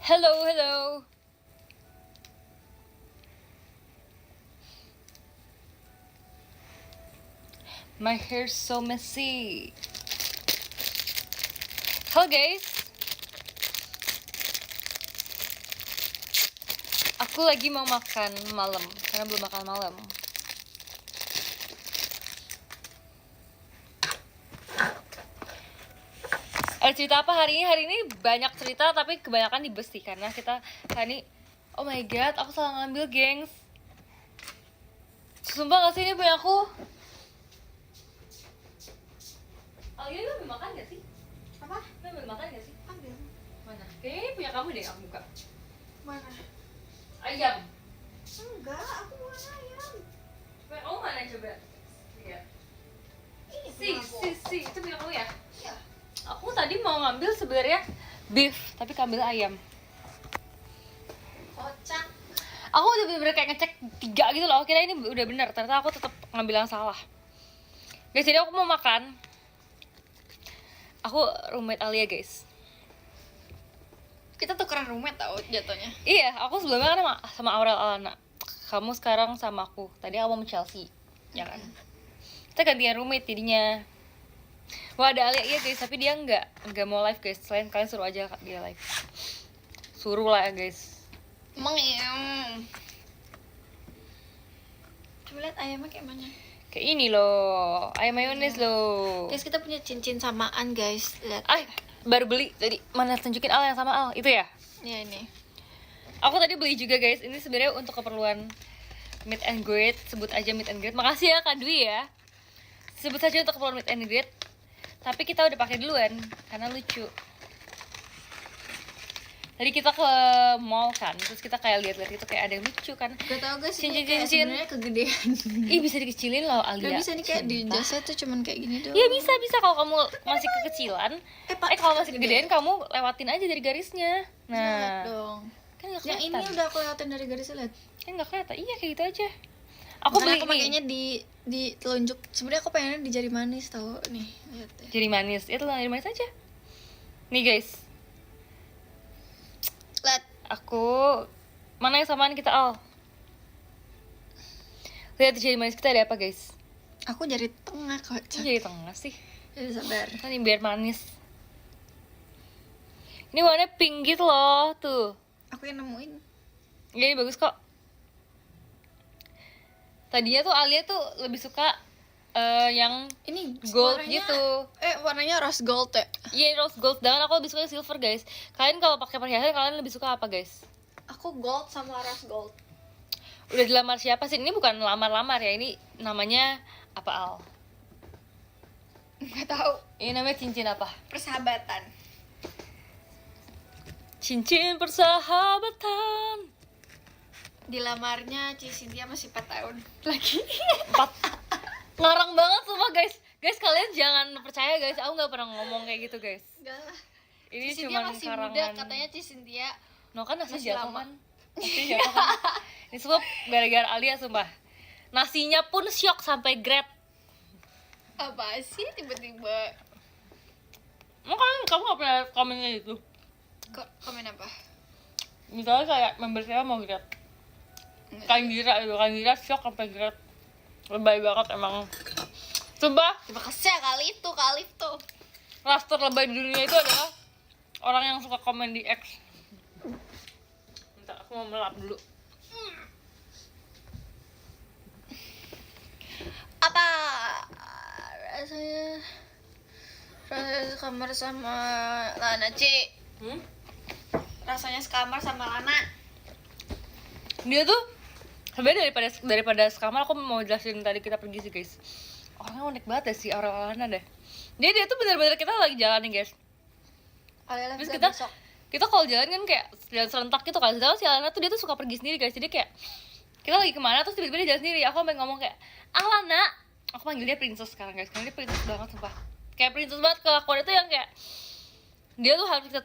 Hello, hello. My hair's so messy. Halo guys. Aku lagi mau makan malam karena belum makan malam. Cerita apa hari ini? Hari ini banyak cerita tapi kebanyakan di bus sih karena kita hari ini, oh my god, aku salah ngambil, gengs. Sumpah gak sih ini punya aku? Alia, lu ambil makan gak sih? Apa? Lu ambil makan gak sih? Ambil. Mana? Kayaknya punya kamu deh, aku buka. Mana? Ayam. Enggak, aku bukan ayam. Punya kamu mana coba? Lihat. Ini Si, itu punya kamu ya? Iya. Aku tadi mau ngambil sebenarnya beef, tapi ambil ayam. Kocak. Aku udah bener-bener kayak ngecek 3 gitu loh, kira ini udah bener, ternyata aku tetap ngambil yang salah. Guys, jadi aku mau makan. Aku roommate Alia, guys. Kita tukeran roommate tau jatuhnya. Iya, aku sebelumnya kan sama Aurel Alana. Kamu sekarang sama aku. Tadi aku sama Chelsea, ya kan? Kita gantian roommate jadinya. Wah, ada Alia, iya guys, tapi dia nggak mau live guys. Selain kalian suruh aja dia live. Suruh lah ya guys. Emang ayam. Coba lihat ayamnya kayak mana. Kayak ini loh, ayam mayones loh. Guys, kita punya cincin samaan guys. Lihat. Ay, baru beli. Jadi mana tunjukin Al yang sama Al, itu ya? Ya ini. Aku tadi beli juga guys. Ini sebenarnya untuk keperluan meet and greet. Sebut aja meet and greet. Makasih ya Kak Dwi ya. Sebut saja untuk keperluan meet and greet. Tapi kita udah pakai duluan karena lucu. Tadi kita ke mall kan, terus kita kayak lihat-lihat itu kayak ada yang lucu kan. Gak tau guys, ini Cincin-cincin. kayak sebenarnya kegedean. Ih, bisa dikecilin loh Alia. Gak bisa nih kayak di Sumpah. jasa tuh cuman kayak gini doang. Iya bisa kalau kamu masih kekecilan. Pak, Kalau masih gede. kegedean kamu lewatin aja dari garisnya. Lihat Nah, dong. kan nggak Yang kelihatan. ini udah aku lewatin dari garis lihat. Kan nggak kelihatan. Iya kayak gitu aja. Aku beli Aku pakainya di telunjuk. Sebenarnya aku pengennya di jari manis tau nih. Lihat deh. jari manis. Itu jari manis aja. Nih guys, Lihat. aku mana yang samaan kita Al? Lihat di jari manis kita ada apa guys? Aku jari tengah Kok kocak. jadi tengah sih? Jadi sabar. Kan ini biar manis. Ini warnanya pink gitu loh, tuh. Aku yang nemuin. Iya, ini bagus kok. Tadinya tuh Alia tuh lebih suka yang Ini gold warnanya- gitu. Warnanya rose gold ya. Iya, rose gold. Dan aku lebih suka silver guys. Kalian kalau pakai perhiasan kalian lebih suka apa guys? Aku gold sama rose gold. Udah dilamar siapa sih? Ini bukan lamar-lamar ya, ini namanya apa Al? Gak tahu. Ini namanya cincin apa? Persahabatan. Cincin persahabatan. Dilamarnya Ci Cynthia masih 4 tahun lagi. 4. Ngarang banget sumpah guys. Guys, kalian jangan percaya guys, aku nggak pernah ngomong kayak gitu guys. Enggak lah. Ini Ci Cynthia cuma masih karangan. muda, katanya Ci Cynthia. No kan nasi Masih jatuh lama. kan? Nasi jatuh kan? Ini semua gara-gara Alia sumpah. Nasinya pun syok sampai grade. Apa sih tiba-tiba? Makanya kamu nggak pernah komennya itu. Kok komen apa? Misalnya kayak member saya mau grade. Kan Gira syok sampai grade. Lebay banget emang. Sumpah, Terima kasih ya kali itu, kali itu. raster lebay di dunia itu adalah orang yang suka komen di X. Bentar, aku mau melap dulu. Apa rasanya? Rasanya sekamar sama Lana, Ci. Rasanya sekamar sama Lana. Dia tuh sebenarnya daripada sekamar aku mau jelasin tadi kita pergi sih guys. Orangnya unik banget ya si Aurel Alana deh. Dia tuh bener-bener kita lagi jalan nih guys. Alena Terus bisa kita besok. kita kalau jalan kan kayak jalan serentak gitu kan. Sedangkan si Alana tuh dia tuh suka pergi sendiri guys. Jadi kayak kita lagi kemana terus tiba-tiba dia jalan sendiri. Aku sampai ngomong kayak Alana. Aku panggil dia princess sekarang guys. Karena dia princess banget sumpah. Kayak princess banget kelakuan itu yang kayak dia tuh harus kita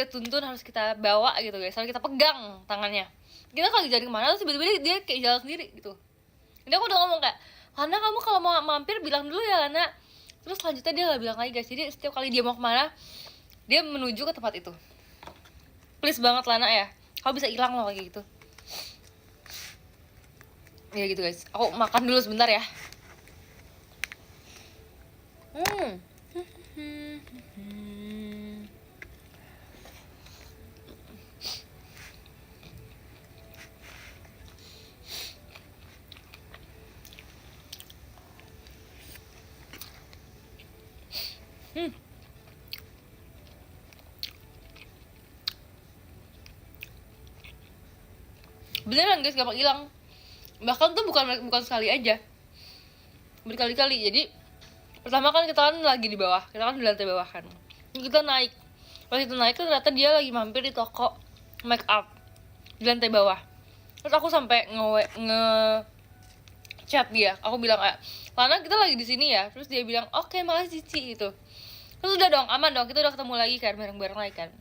tuntun, harus kita bawa gitu guys. Harus kita pegang tangannya. Kita kalau jalan kemana terus tiba-tiba dia kayak jalan sendiri gitu. Jadi aku udah ngomong kayak Lana, kamu kalau mau mampir bilang dulu ya Lana. Terus selanjutnya dia gak bilang lagi guys. Jadi setiap kali dia mau kemana dia menuju ke tempat itu. please banget Lana ya, kau bisa hilang loh kayak gitu. Ya gitu guys, aku makan dulu sebentar ya. Beneran guys, gampang hilang. Bahkan tuh bukan sekali aja, berkali-kali. Jadi pertama kan kita kan lagi di bawah, kita kan di lantai bawah kan, kita naik. Pas kita naik tuh ternyata dia lagi mampir di toko make up di lantai bawah. Terus aku sampai chat dia, aku bilang kayak, Lana kita lagi di sini ya. Terus dia bilang oke, makasih Cici gitu. Terus udah dong, aman dong, kita udah ketemu lagi kan, bareng-bareng lagi kan.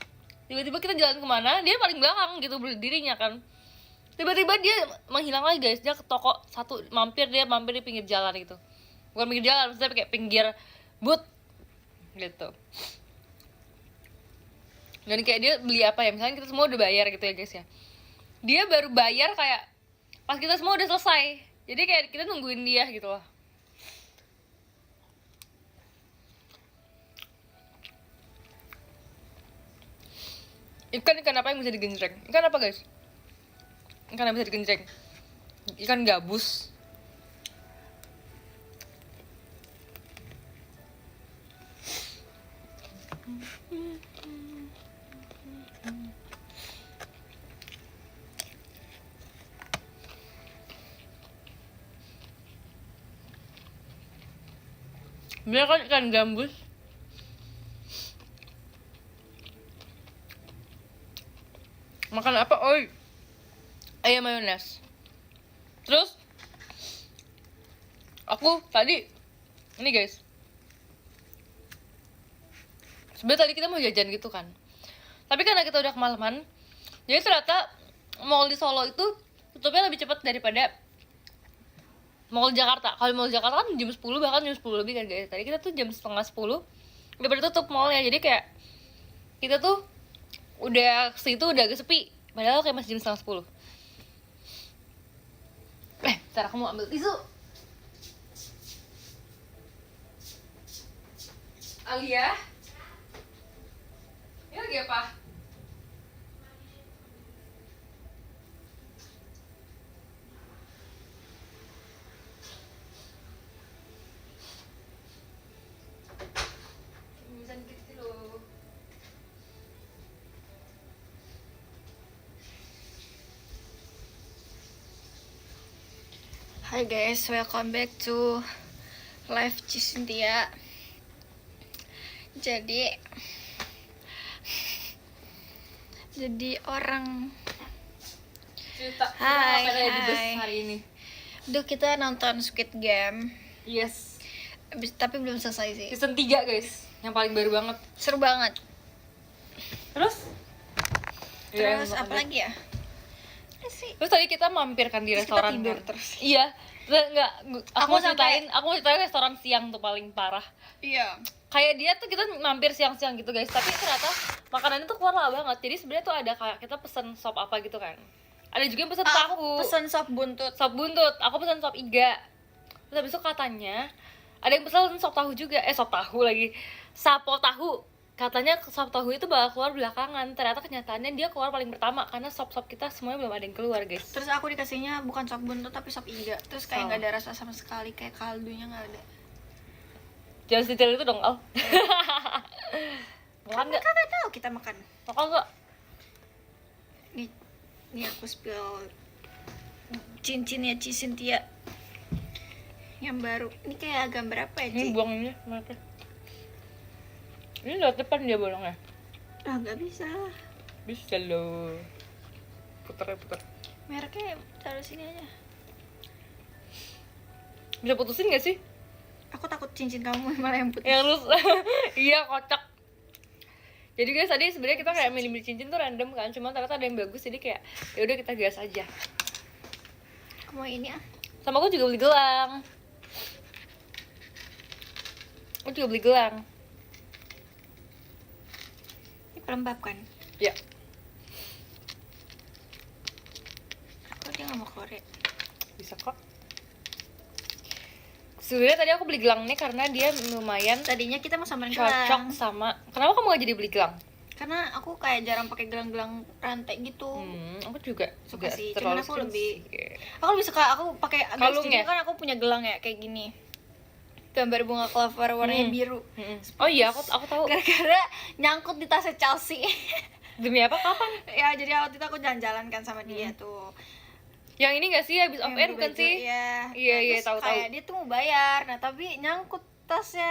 Tiba-tiba kita jalan kemana, dia paling belakang gitu berdirinya kan. Tiba-tiba dia menghilang lagi guys, dia ke toko satu, mampir di pinggir jalan gitu. Bukan pinggir jalan, maksudnya kayak pinggir booth gitu. Dan kayak dia beli apa ya, misalnya kita semua udah bayar gitu ya guys ya, dia baru bayar kayak pas kita semua udah selesai. Jadi kayak kita nungguin dia gitu loh. Ikan apa yang bisa digenjreng? Ikan apa guys? Ikan yang bisa digenjreng? Ikan gabus. Bener kan ikan gambus? Makan apa? Oi, ayam mayones. Terus aku tadi ini guys, sebenarnya tadi kita mau jajan gitu kan, tapi karena kita udah kemalaman, jadi ternyata mall di Solo itu tutupnya lebih cepat daripada mall Jakarta. Kalau mall Jakarta kan jam 10, bahkan jam 10 lebih kan guys. Tadi kita tuh jam setengah 10 udah pada tutup mallnya. Jadi kayak kita tuh udah situ udah agak sepi, padahal kayak masih jam setengah 10. Ntar aku mau ambil tisu. Alia, ini lagi apa? Bisa dikit dulu. Hai guys, welcome back to live Cisintia. Jadi orang Cerita Hai, apa yang di bus hai. hari ini? Duh, kita nonton Squid Game. Yes, Tapi belum selesai sih. season 3 guys, yang paling baru banget. Seru banget. Terus Terus apa lagi ya? Sih. Terus tadi kita mampir kan di Terus kita restoran tidur kan? terus. Iya. Enggak, aku mau sampai- ceritain restoran siang tuh paling parah. Iya. Kayak dia tuh kita mampir siang-siang gitu guys, tapi ternyata makanannya tuh keluar lama banget. Jadi sebenarnya tuh ada kayak kita pesen sop apa gitu kan. Ada juga yang pesen tahu. Aku pesen sop buntut. Sop buntut, aku pesen sop iga. Terus habis itu katanya ada yang pesen sop tahu juga. Sop tahu lagi. Sapo tahu. Katanya sop tahu itu bakal keluar belakangan. Ternyata kenyataannya dia keluar paling pertama karena sop-sop kita semuanya belum ada yang keluar, guys. Terus aku dikasihnya bukan sop buntut tapi sop iga. Terus kayak nggak ada rasa sama sekali, kayak kaldunya nggak ada. Jangan detail itu dong, Al. Makan nggak? Kakak tahu kita makan. Makan nggak? Nih aku spill cincinnya Cisintia yang baru. Ini kayak gambar apa ya, Ci? Ini buang ini, mereka. Ini lewat depan dia bolongnya. Ah, nggak bisa. Bisa loh. Putar. Mereknya taruh sini aja. Bisa putusin nggak sih? Aku takut cincin kamu malah yang putih. Yang lu iya, kocak. Jadi guys, tadi sebenarnya kita kayak milih cincin tuh random kan, cuma ternyata ada yang bagus, jadi kayak ya udah kita gas aja. Aku mau ini ah. Sama aku juga beli gelang. Aku juga beli gelang. Ini pelembab kan? Ya. Dia nggak mau keluar ya. Bisa kok. Sebenarnya tadi aku beli gelang ini karena dia lumayan Tadinya kita mau samain cocok gelang. sama. Kenapa kamu gak jadi beli gelang? Karena aku kayak jarang pakai gelang-gelang rantai gitu. Aku juga Suka sih, terlalu cuman aku fancy. lebih aku lebih suka aku pakai Kalung jadi ya? kan aku punya gelang ya kayak gini. Gambar bunga clover warnanya biru. Oh iya, aku tahu. Gara-gara nyangkut di tasnya Chelsea. Demi apa? Kapan? Ya jadi waktu itu aku jalan-jalan kan sama dia tuh. Yang ini gak sih habis off Yang air beli bukan baju, sih? Iya. Iya, iya, terus tahu. Kayak dia tuh mau bayar. Nah, tapi nyangkut tasnya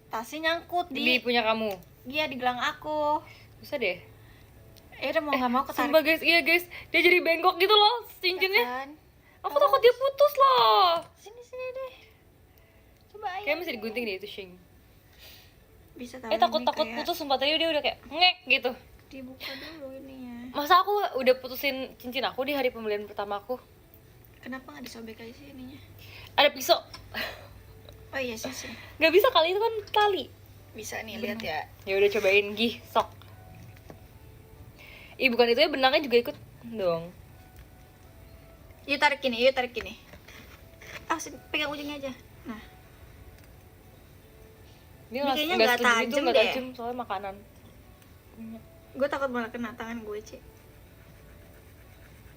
tasnya nyangkut Di punya kamu. Iya di gelang aku. Bisa deh. Udah mau nggak mau ketarik Sumpah guys, iya guys, dia jadi bengkok gitu loh cincinnya. kan. Aku takut dia putus loh. Sini deh. Coba ayo. Kayaknya mesti digunting deh itu Shing. Bisa tahu. Takut ini kayak putus, sumpah tadi dia udah kayak ngek gitu. Dibuka dulu ininya. Masa aku udah putusin cincin aku di hari pembelian pertama aku? Kenapa nggak disobek aja sih ininya? Ada pisau. Oh iya sih. Gak bisa kali, itu kan tali. Bisa nih lihat ya. Ya udah cobain gih, sok. Ih bukan itu ya, benangnya juga ikut dong. Yuk tarik gini. Pegang ujungnya aja. Nah, Ini Ini kayaknya nggak nggak setuju tajam gitu, nggak deh. tajam soalnya makanan. gue takut malah kena tangan gue, Ci.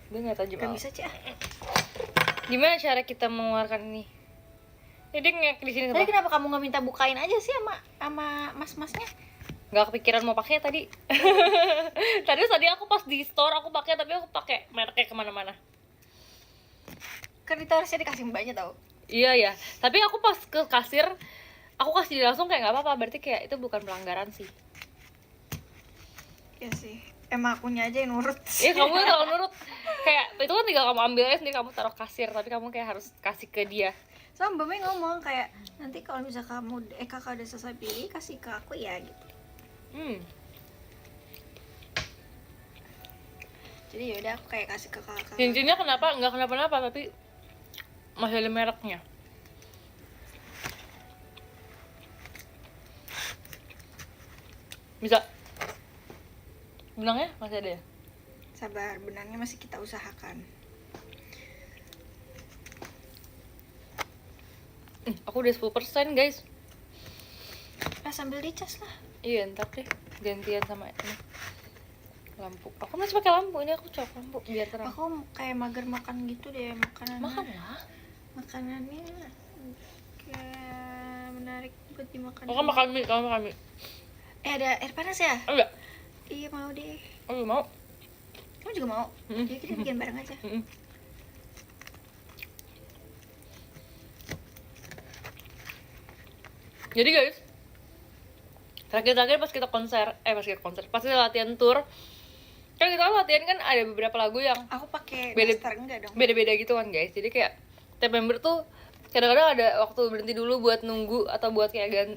Dia nggak tajam. Gak bisa, Ci. Gimana cara kita mengeluarkan ini? Jadi ngek di sini. Tadi kenapa kamu nggak minta bukain aja sih sama mas-masnya? Nggak kepikiran mau pakai tadi. tadi aku pas di store aku pakai, tapi aku pakai mereknya kemana-mana. Kan itu harusnya dikasih mbaknya tau. Iya ya, tapi aku pas ke kasir aku kasih dia langsung kayak nggak apa-apa, berarti kayak itu bukan pelanggaran sih. Iya sih. Emang akunya aja yang nurut. Iya kamu kalau nurut kayak itu kan tinggal kamu ambil aja sendiri, kamu taruh kasir, tapi kamu kayak harus kasih ke dia. Sama mbaknya ngomong kayak nanti kalau misal kakak udah selesai pilih kasih ke aku ya gitu. Jadi yaudah aku kayak kasih ke kakak. Cincinnya kenapa nggak kenapa-napa, tapi masih ada mereknya. Bisa. Benangnya masih ada ya? Sabar, benarnya masih kita usahakan. Aku udah 10% guys. Sambil dicas lah. Iya ntar deh gantian sama ini lampu. Aku masih pakai lampu, ini aku colok lampu biar terang. Aku kayak mager makan gitu deh makanannya. Makan lah. Makanannya kayak menarik buat dimakan. Aku makan mie, kamu makan mie. Ada air panas ya? Enggak. Iya mau deh. Aku mau. Kamu juga mau? Jadi kita bikin bareng aja. Jadi guys, terakhir pas kita latihan tour, kan kita latihan kan ada beberapa lagu yang Aku pakai Beda- daster enggak dong? beda-beda gitu kan guys. Jadi kayak tiap member tuh kadang-kadang ada waktu berhenti dulu buat nunggu atau buat kayak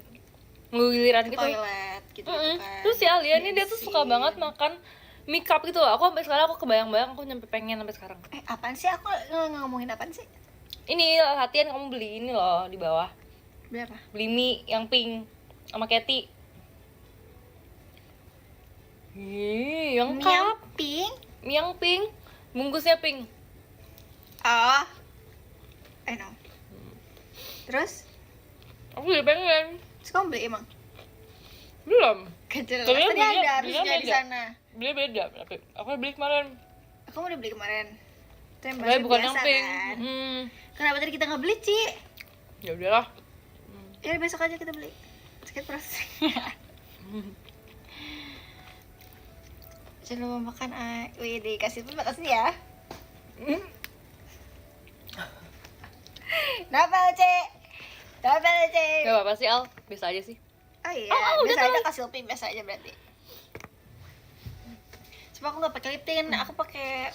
nunggu giliran gitu. Toilet gitu, kan. Terus si Alia nih dia tuh Bensin. suka banget makan mie cup gitu loh. Aku sampai sekarang aku kebayang-bayang, aku nyampe pengen sampai sekarang. Apaan sih? Aku ngomongin apaan sih? Ini latihan kamu beli ini loh di bawah. Berapa? Beli mie yang pink sama Cathy. Yang Mie cup. yang pink? Mie yang pink, bungkusnya pink. Oh, I know. Terus? Aku jadi pengen. Terus kamu beli emang? Belum. Kejelas. Tapi Tadi belinya- ada belinya harusnya di beda. sana. Beli beda, tapi aku beli kemarin. Aku udah beli kemarin. Itu yang Tapi bahasa bukan biasa yang pink. kan? Kenapa tadi kita nggak beli, Ci? Ya udahlah. Ya besok aja kita beli. Sakit perut. Jangan lupa makan. Wih, dikasih pun makasih ya. Kenapa, Cek? Kenapa, Cek? Gak apa-apa sih Al, biasa aja sih. Oh iya, Oh, udah biasa aja tahu. kasih LP biasa aja berarti. Cuma aku nggak pakai lip tint, aku pakai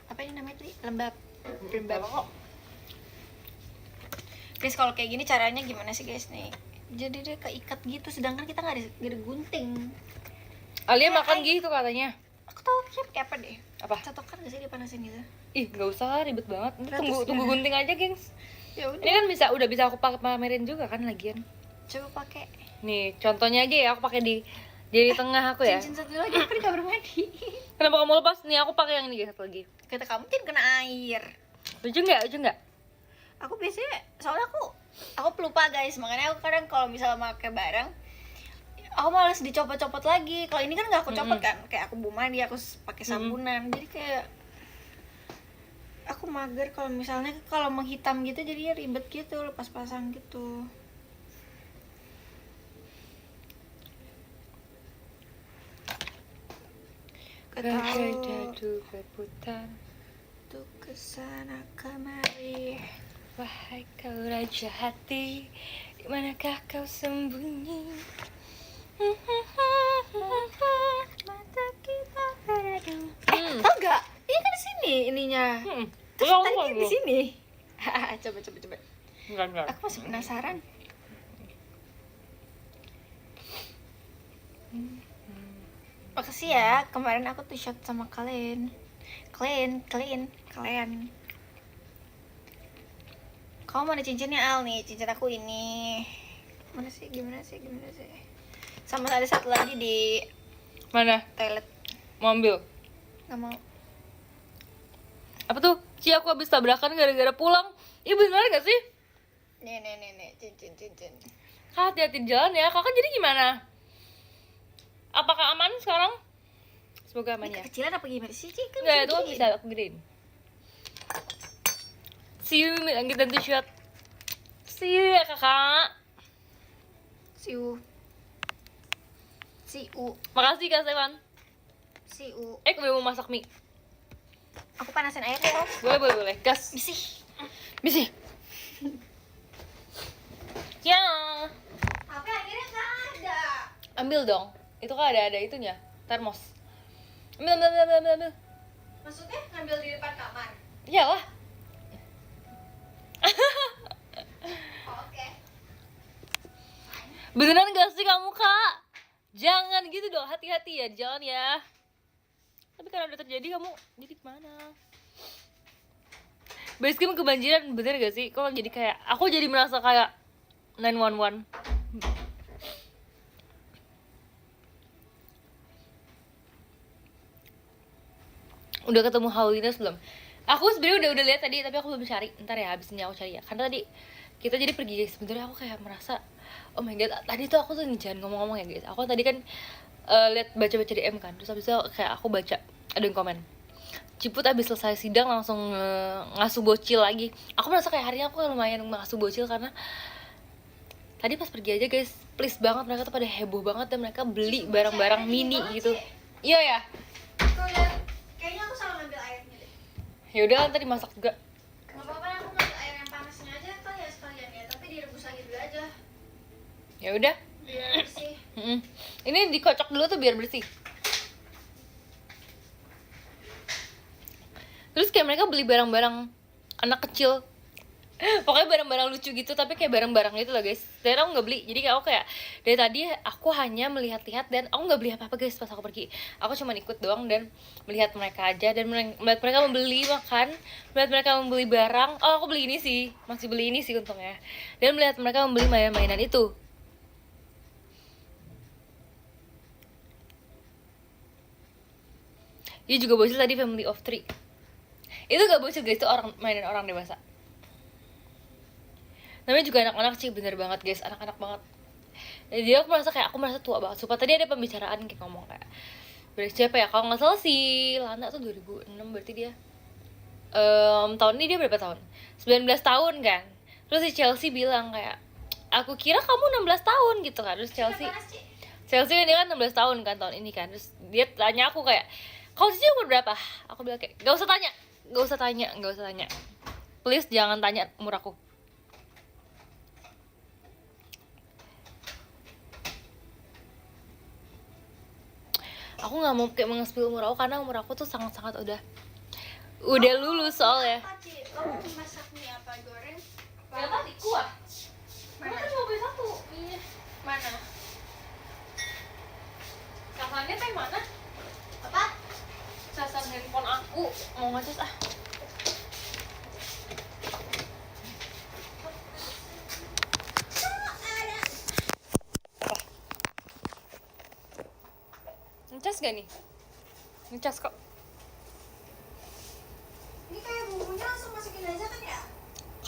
apa ini namanya tadi? Lembab. Kok. Guys, kalau kayak gini caranya gimana sih guys nih? Jadi dia keikat gitu, sedangkan kita nggak ada gunting. Alia Ya, makan gitu katanya. Aku tahu kayak apa deh? Apa? Catokan gak sih dipanasin gitu? Ih, gak usah lah, ribet banget. Ini Gratis tunggu ya. gunting aja, gengs. Ya Ini udah, kan udah bisa aku pamerin juga kan lagian. coba pakai Nih, contohnya aja ya, aku pakai di tengah aku ya. cincin satu lagi aku di kamar mandi. Kenapa kamu lepas? Nih aku pakai yang ini guys, satu lagi. Kata kamu jangan kena air. Lucu nggak? Aku biasanya, soalnya aku pelupa guys, makanya aku kadang kalau misalnya pakai barang aku malas dicopot-copot lagi. Kalau ini kan nggak aku copot kan, kayak aku buang mandi, aku pakai sabunan, jadi kayak aku mager kalau misalnya kalau menghitam gitu, jadi ribet gitu, lepas pasang gitu. Kedadu berputar tuh kesana kemari. Wahai kau raja hati, di manakah kau sembunyi? Mata kita beradu. Tau gak? Ini kan di sini ininya. Terus tadi kan di sini. Coba. Enggak. Aku masih penasaran. Makasih ya, kemarin aku tuh shot sama kalian. Kalian. Kamu mana cincinnya Al nih? Cincin aku ini. Mana sih? Gimana sih? Sama ada satu lagi di Mana? toilet. Mau ambil? Gak mau. Apa tuh? Aku habis tabrakan gara-gara pulang. Iya bener gak sih? Nih, cincin. Kak, hati-hati di jalan ya. Kakak jadi gimana? Apakah aman sekarang? Semoga aman Ini ya. kekecilan apa gimana sih? Kan Enggak, itu kan gini. bisa aku gedein. See you lanjut nanti shot. See you ya kakak. Siu. Makasih Kak Stefan. Gue mau masak mie. Aku panasin airnya. Boleh. Gas. Misi. Ya. Tapi akhirnya nggak ada. Ambil dong. Itu kan ada itunya. Termos. Ambil. Maksudnya ngambil di depan kamar? Iyalah. Oke. Beneran gak sih kamu Kak? Jangan gitu dong, hati-hati ya, jangan ya. Tapi karena udah terjadi kamu jadi kemana? Basecamp kebanjiran, bener gak sih? Kok jadi kayak, aku jadi merasa kayak 911. Udah ketemu Haulinas belum? Aku sebenarnya udah lihat tadi, tapi aku belum cari. Ntar ya, habis ini aku cari ya. Karena tadi kita jadi pergi guys. Sebenarnya aku kayak merasa, oh my god, tadi tuh aku tuh jangan ngomong-ngomong ya guys. Aku tadi kan lihat baca-baca DM kan. Terus habis itu kayak aku baca ada yang komen. Ciput abis selesai sidang langsung ngasuh bocil lagi. Aku merasa kayak harinya aku lumayan ngasuh bocil karena tadi pas pergi aja guys, please banget mereka tuh pada heboh banget dan mereka beli barang-barang mini gitu. Iya ya. Tuh lihat, kayaknya aku salah ngambil airnya deh. Ya udah ntar dimasak juga. Gak apa-apa, aku ngambil air yang panasnya aja kan ya sekalian ya, tapi direbus lagi dulu aja. Ya udah. Biar bersih. Ini dikocok dulu tuh biar bersih. Terus kayak mereka beli barang-barang anak kecil. Pokoknya barang-barang lucu gitu, tapi kayak barang-barang gitu loh guys. Dan aku nggak beli, jadi kayak aku kayak dari tadi aku hanya melihat-lihat dan aku nggak beli apa-apa guys pas aku pergi. Aku cuma ikut doang dan melihat mereka aja dan melihat mereka membeli makan, melihat mereka membeli barang. Oh aku beli ini sih, masih beli ini sih untungnya. Dan melihat mereka membeli mainan-mainan itu. Dia juga bocil tadi family of 3. Itu gak bocil guys, itu orang mainan orang dewasa. Namanya juga anak-anak sih, bener banget guys, anak-anak banget. Jadi aku merasa tua banget. Sumpah tadi ada pembicaraan kayak ngomong kayak dari siapa ya? Kalau nggak salah si Lana tuh 2006 berarti dia. Tahun ini dia berapa tahun? 19 tahun kan. Terus si Chelsea bilang kayak, aku kira kamu 16 tahun gitu kan. Terus Chelsea ini kan 16 tahun kan tahun ini kan. Terus dia tanya aku kayak, kau sih umur berapa? Aku bilang kayak, gak usah tanya. Please jangan tanya umur aku. Aku nggak mau kayak meng-spill umur aku karena umur aku tuh sangat-sangat udah lulus soalnya. Apa Ci? Kamu masak mie apa, goreng? Ya tadi kuah. Mana? Kan cuma beli satu. Iya. Mana? Sasarannya teh mana? Apa? Sasaran handphone aku mau ngecas ah. Ngecas gak nih? Ngecas kok.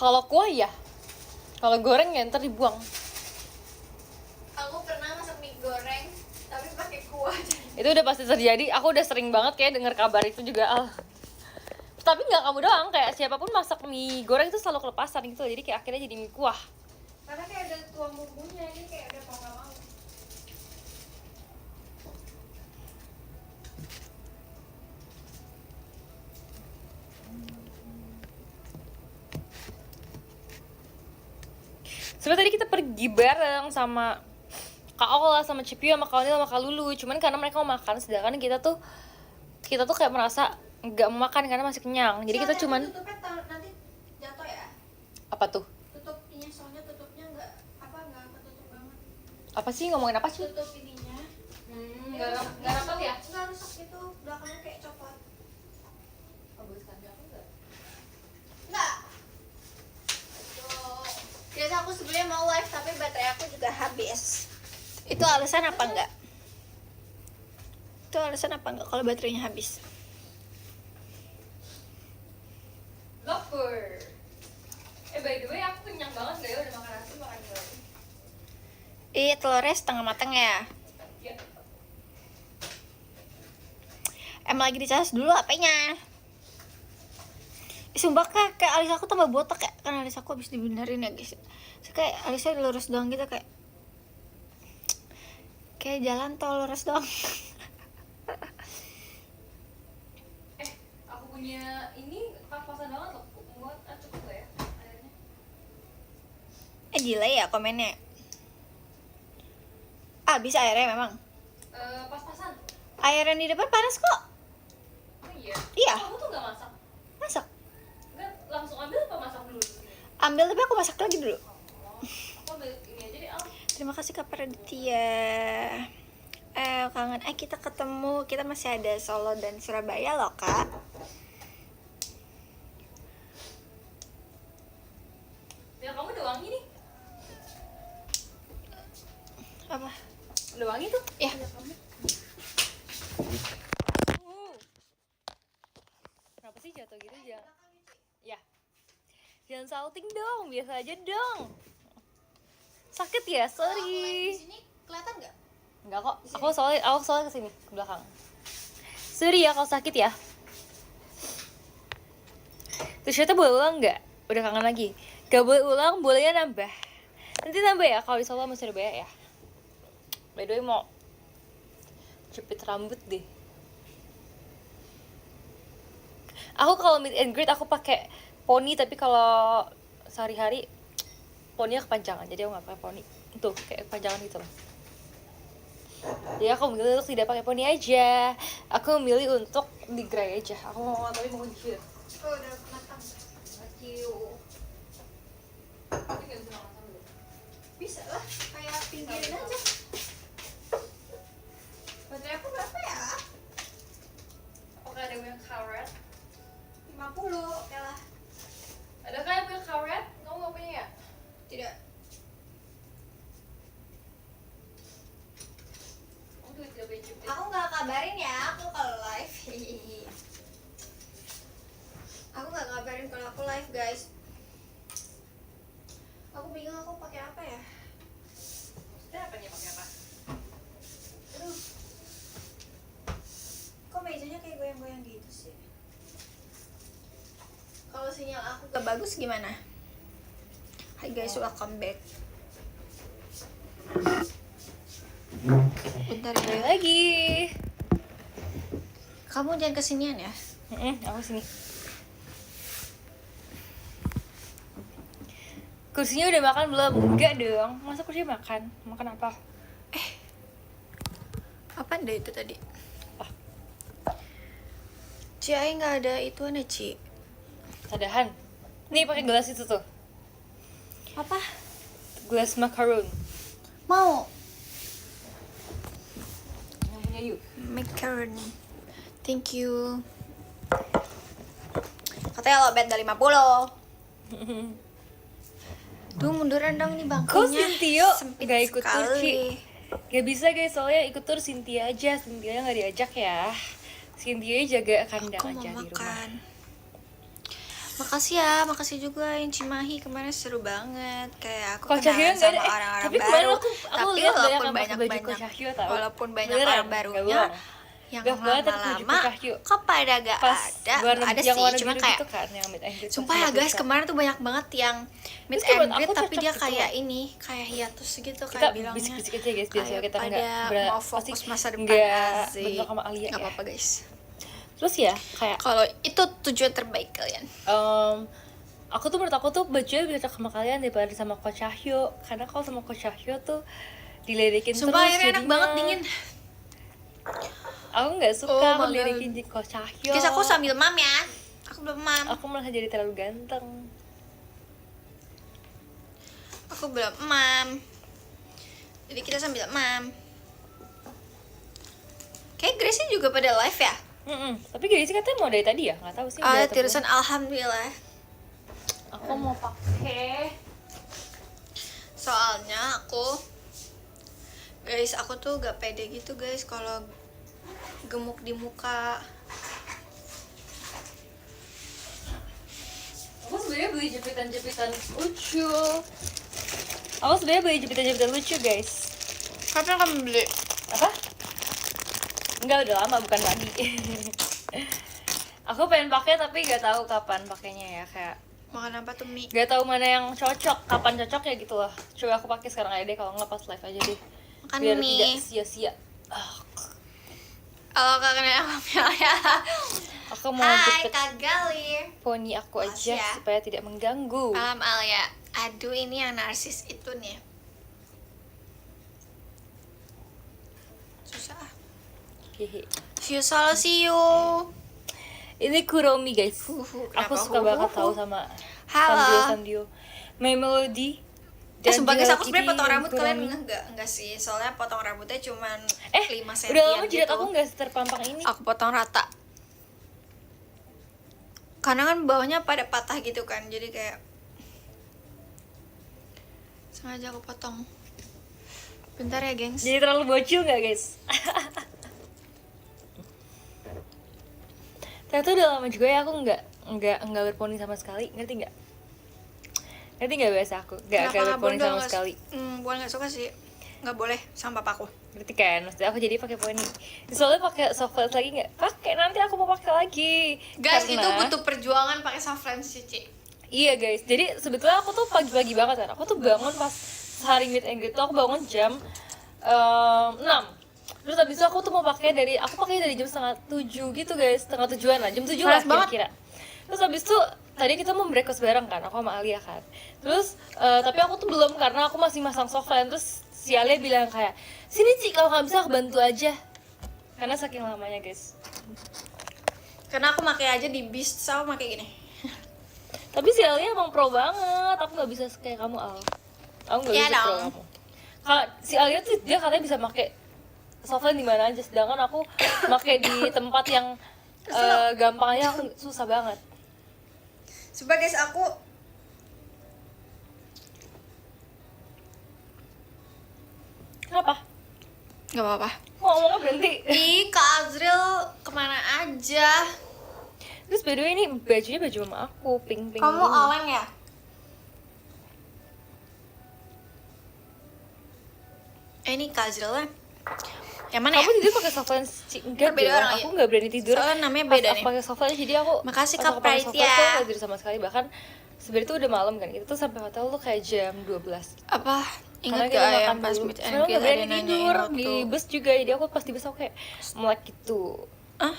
Kalau kuah ya, kalau goreng ya ntar dibuang. Aku pernah masak mie goreng tapi pakai kuah. Itu udah pasti terjadi. Aku udah sering banget kayak dengar kabar itu juga. Tapi nggak kamu doang, kayak siapapun masak mie goreng itu selalu kelepasan gitu. Jadi kayak akhirnya jadi mie kuah. Karena kayak ada tuang bumbunya, ini kayak ada mau nggak mau. Sebenarnya tadi kita pergi bareng sama Kak Ola, sama Cipi, sama Kak Onil, sama Kak Lulu. Cuman karena mereka mau makan, sedangkan kita tuh kayak merasa nggak mau makan karena masih kenyang. Jadi kita cuman tutupnya nanti jatuh ya. apa tuh? Tutup ininya, soalnya tutupnya nggak ketutup banget. Apa sih, ngomongin apa sih? Tutup ininya. Nggak rapat ya? Nggak rusak itu, belakangnya kayak coklat. Nggak. Biasa aku sebenarnya mau live tapi baterai aku juga habis. Itu alasan apa enggak? Itu alasan apa enggak kalau baterainya habis? Lapar. By the way, aku kenyang banget gak ya udah makan nasi, makan lagi. Iya, telurnya setengah matang ya. Ya. Emang lagi dicas dulu HP-nya. Sumpah kayak alis aku tambah botak ya. Kan alis aku habis dibenerin ya guys. So, kayak alisnya lurus doang gitu kayak jalan tol lurus doang. Aku punya ini pas-pasan banget loh. Buat cukup gak ya airnya? Delay ya komennya. Bisa airnya memang. Pas-pasan. Air yang di depan panas kok. Oh iya? Iya. Kamu tuh gak masak? Masak. Enggak, langsung ambil apa masak dulu? Ambil tapi aku masak lagi dulu. Aku ambil ini aja deh, Al. Terima kasih Kak Praditya. Kangen. Kita ketemu. Kita masih ada Solo dan Surabaya loh Kak. Ya kamu udah wangi nih. Apa? Udah wangi tuh? Ya. Kenapa sih jatuh gitu ya? Ya. Jangan salting dong, biasa aja dong. Sakit ya, sorry. Di sini kelihatan nggak? Enggak kok, aku soalnya kesini, ke belakang. Sorry ya kalau sakit ya. T-shirtnya boleh ulang nggak? Udah kangen lagi. Gak boleh ulang, bolehnya nambah. Nanti nambah ya kalau di Solo sama Surabaya ya. By the way mau jepit rambut deh. Aku kalau meet and greet aku pakai poni, tapi kalau sehari-hari poninya kepanjangan, jadi aku nggak pakai poni. Tuh kayak kepanjangan gitu loh. Ya aku memilih untuk tidak pakai poni aja. Aku memilih untuk di gray aja. Aku mau tapi mau di Oh, udah matang. Thank you. Tapi nggak bisa makan dulu. Bisa lah, kayak pinggirin aja. Baterai aku berapa ya? Apakah ada yang karet? 50, oke lah. Adakah yang punya karet? Kamu nggak punya ya? Tidak. Aku tuh tidak punya jepit. Aku nggak kabarin ya, aku kalau live. Aku nggak kabarin kalau aku live guys. Aku bingung aku pakai apa ya. Maksudnya apa nih, pakai apa? Aduh. Kok mejanya kayak goyang-goyang gitu sih? Kalau sinyal aku gak bagus gimana? Hai guys, welcome back. Bentar Balik ya. lagi. Kamu jangan kesinian ya. Aku sini. Kursinya udah makan belum? Enggak dong. Masa kursinya makan? Makan apa? Apa deh itu tadi? Apa? Ci, Ai nggak ada itu nih Ci. Sadahan. Nih pakai gelas itu tuh. Apa? Gelas macaron. Mau Yang punya you. macaroni. Thank you. Katanya lo bet dari 50. Duh, munduran dong nih bangkunya. Kok Cynthia Sempit gak ikut tur, sekali. Ci? Gak bisa guys, soalnya ikut tur Cynthia aja. Cynthia gak diajak ya. Cynthia jaga kandang Aku mau aja di rumah. makan. makasih juga yang Cimahi kemarin seru banget. Kayak aku Coach Cahyo kenalan nggak sama ada. orang-orang Tapi kemarin baru. aku Tapi lihat banyak walaupun yang pakai baju banyak-banyak, Coach Cahyo tau. walaupun banyak Beneran, orang nggak barunya bohong. yang Gak banget ada baju lama-lama Coach Cahyo. kok pada gak Pas ada. warna Ada yang sih, warna cuma biru kayak gitu kan yang meet and greet. sumpah ya pas guys, Lisa. kemarin tuh banyak banget yang meet Terus kayak and buat greet aku tapi cocok dia gitu kayak loh. ini, kayak hiatus gitu Kita kayak bilangnya. bisik-bisik aja guys biasa Kayak kita pada nggak mau fokus masa depan nggak asik. bentrok sama Alia Nggak ya. apa-apa guys. Terus ya kayak Kalau itu tujuan terbaik kalian. aku tuh menurut aku tuh bajunya bisa cocok sama kalian daripada sama Coach Cahyo, karena kalau sama Coach Cahyo tuh diledekin Sumpah terus airnya enak jadinya. banget dingin. Aku nggak suka Oh aku my dilirikin God. di Coach Cahyo. Guys, aku sambil mam ya. Aku belum mam. Aku malah jadi terlalu ganteng. Aku belum mam. Jadi kita sambil mam. Kayak Gracie juga pada live ya? Tapi Gracie katanya mau dari tadi ya, nggak tahu sih. udah Ah, atau terusan alhamdulillah. belum. Aku mau pakai. Soalnya guys, aku tuh gak pede gitu guys kalau gemuk di muka. Aku sebenarnya beli jepitan-jepitan lucu. Aku sebenarnya beli jepitan-jepitan lucu guys. Kapan kamu beli? Apa? Enggak, udah lama, bukan lagi. Aku pengen pakai tapi nggak tahu kapan pakainya ya, kayak Makan apa tuh mie? nggak tahu mana yang cocok, kapan cocok ya gitu loh. Coba aku pakai sekarang aja deh, kalau nggak pas live aja deh. Makan Biar mie. tidak sia-sia. Halo Kak Kenal ya. Aku mau Hai jepit Kak Gali. poni aku aja Ya. supaya tidak mengganggu. Malam Alia. Aduh, ini yang narsis itu nih. Susah. Hehe. See you. Ini Kuromi guys. Kenapa Aku suka huhu? banget tahu sama Halo. Sandio. My Melody. Sumpah guys, aku Hello sebenarnya Kitty potong yang rambut kalian Kuromi. enggak sih. Soalnya potong rambutnya cuman 5 cm Udah lama jidat gitu. aku nggak terpampang ini. Aku potong rata. Karena kan bawahnya pada patah gitu kan. Jadi kayak sengaja aku potong. Bentar ya, gengs. Jadi terlalu bocil nggak guys? Ternyata udah lama juga ya aku nggak berponi sama sekali, ngerti nggak? Ngerti nggak biasa aku nggak berponi sama sekali. Bukan nggak suka sih, nggak boleh sama papaku. Ngerti kan? Maksudnya aku jadi pakai poni. Soalnya pakai soft lens lagi nggak? Pakai, nanti aku mau pakai lagi. Guys, Karena- itu butuh perjuangan pakai soft lens Cici. Iya guys, jadi sebetulnya aku tuh pagi-pagi banget kan. Aku tuh bangun pas hari meet and greet tuh aku bangun jam 6. Terus habis itu aku tuh mau pakai aku pakai dari jam 6:30 gitu guys, 6:30-an lah, jam 7 lah Panas banget. kira-kira. Terus habis itu tadi kita mau breakfast bareng kan, aku sama Alia kan. Terus tapi aku tuh belum karena aku masih masang soft lens. Terus si Alia bilang kayak, "Sini Ci, kalau nggak bisa aku bantu aja." Karena saking lamanya guys. Karena aku pakai aja di bis sama pakai gini. Tapi si Alia emang pro banget, aku nggak bisa kayak kamu Al. Aku nggak Iya bisa pro dong. kamu. Kalau si Alia tuh dia katanya bisa pakai softline di mana aja, sedangkan aku pakai di tempat yang gampang aja aku susah banget. Coba guys, aku Kenapa? nggak apa-apa. Kok ngomongnya berhenti? Ih, Kak Azril kemana aja? Terus by the way ini bajunya baju mama aku, pink pink. Kamu oleng ya? Ini Kak Azril lah. Yang mana Kamu ya? tidur pakai softline? Enggak Beda deh, orang aku nggak berani tidur. Soalnya namanya Pas beda aku nih. pakai softline jadi aku. Makasih, pas Kak aku pakai Pride softline ya. tuh nggak tidur sama sekali, bahkan sebenarnya itu udah malam kan, kita tuh sampai hotel tuh kayak jam 12. Apa? Karena Ingat kita gak makan yang pas dulu. meet and Sebenarnya greet nggak ada berani nanyain tidur waktu? di bus juga, jadi aku pas di bus aku kayak melek gitu. Ah?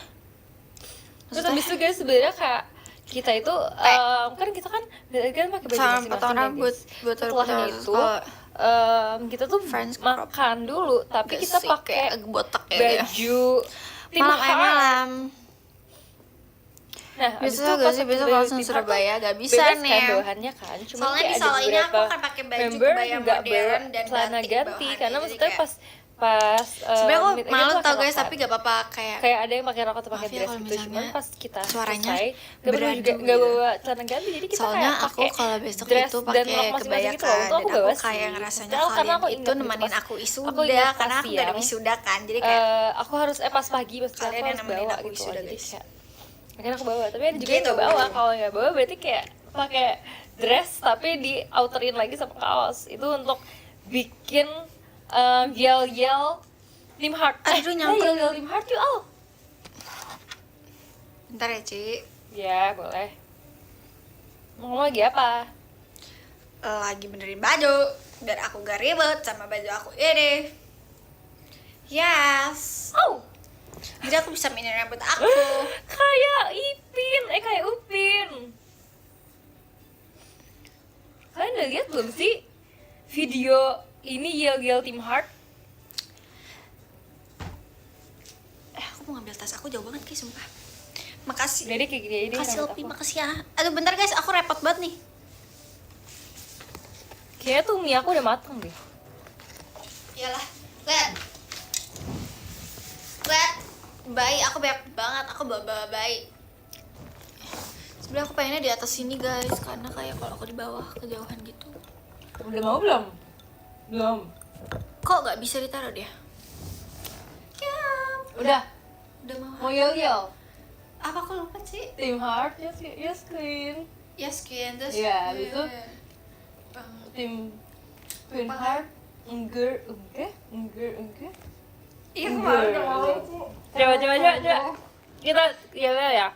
Terus habis itu guys sebenarnya kayak kita itu kan kita kan pakai baju Sama masing-masing potong ya, rambut, guys. botol-botol. Setelahnya itu kita tuh Friends crop. makan dulu, tapi kita Gak sih, pakai kayak botak ya dia. baju tim Malam Har. malam. Nah, abis Bisa itu gak pas sih aku besok baju langsung tim Har tuh Surabaya? Gak bisa bebas nih. kan bawahannya kan, cuma Soalnya kayak di ada Solo ini aku beberapa akan pakai baju member kebaya nggak modern dan celana batik ganti, bawahannya, karena jadi maksudnya kayak- pas Sebenarnya aku meet and greet malu pakai tau guys, rok kan. tapi gak apa-apa kayak Kayak ada yang pakai rok atau pakai Maaf ya dress kalau gitu, misalnya cuman pas kita suaranya selesai nggak beradu juga nggak gitu. bawa celana ganti, jadi kita soalnya kayak aku pakai kalau besok dress itu dan pakai rok masing-masing kebaya gitu loh. kan, Untung aku dan gak aku basi. kayak ngerasanya Padahal karena kalian aku itu ingat gitu nemenin pas aku aku wisuda ingat karena pas aku gak ada siang, wisuda kan, jadi kayak aku harus pas pagi maksudnya Kalian aku yang harus nemenin bawa aku gitu wisuda, loh, jadi guys. kayak akhirnya aku bawa, tapi ada juga yang Gitu. nggak bawa. Kalau nggak bawa berarti kayak pakai dress tapi di outerin lagi sama kaos. Itu untuk bikin yel-yel Tim Heart. Aduh, nyangkut. Yel-yel Tim Heart yuk, Al. Bentar ya, Ci. Ya, boleh. Mau ngomong lagi apa? Lagi benerin baju biar aku gak ribet sama baju aku ini. Yes. Oh, Jadi aku bisa mainin rambut aku. kayak Ipin, kayak Upin. Kalian udah lihat belum sih video ini yel-yel Tim Heart? Aku mau ngambil tas aku jauh banget guys, sumpah. Makasih. Jadi kayak gini aja Kasih rambut Opi, aku. makasih ya. Aduh bentar guys, aku repot banget nih. Kayaknya tuh mie aku udah mateng deh. Iyalah, lihat. Lihat. Bayi aku banyak banget, aku bawa bayi. Sebenarnya aku pengennya di atas sini guys, karena kayak kalau aku di bawah kejauhan gitu. Udah mau belum? Belum. Kok gak bisa ditaruh dia? Ya, Udah. udah mau. Mau yel-yel. Apa aku lupa sih? Tim Heart, yes Queen. Yes, Kian, terus Iya, habis itu Tim Queen Apa? Heart. Engger. iya kemarin udah mau. Coba. Kita yel-yel ya.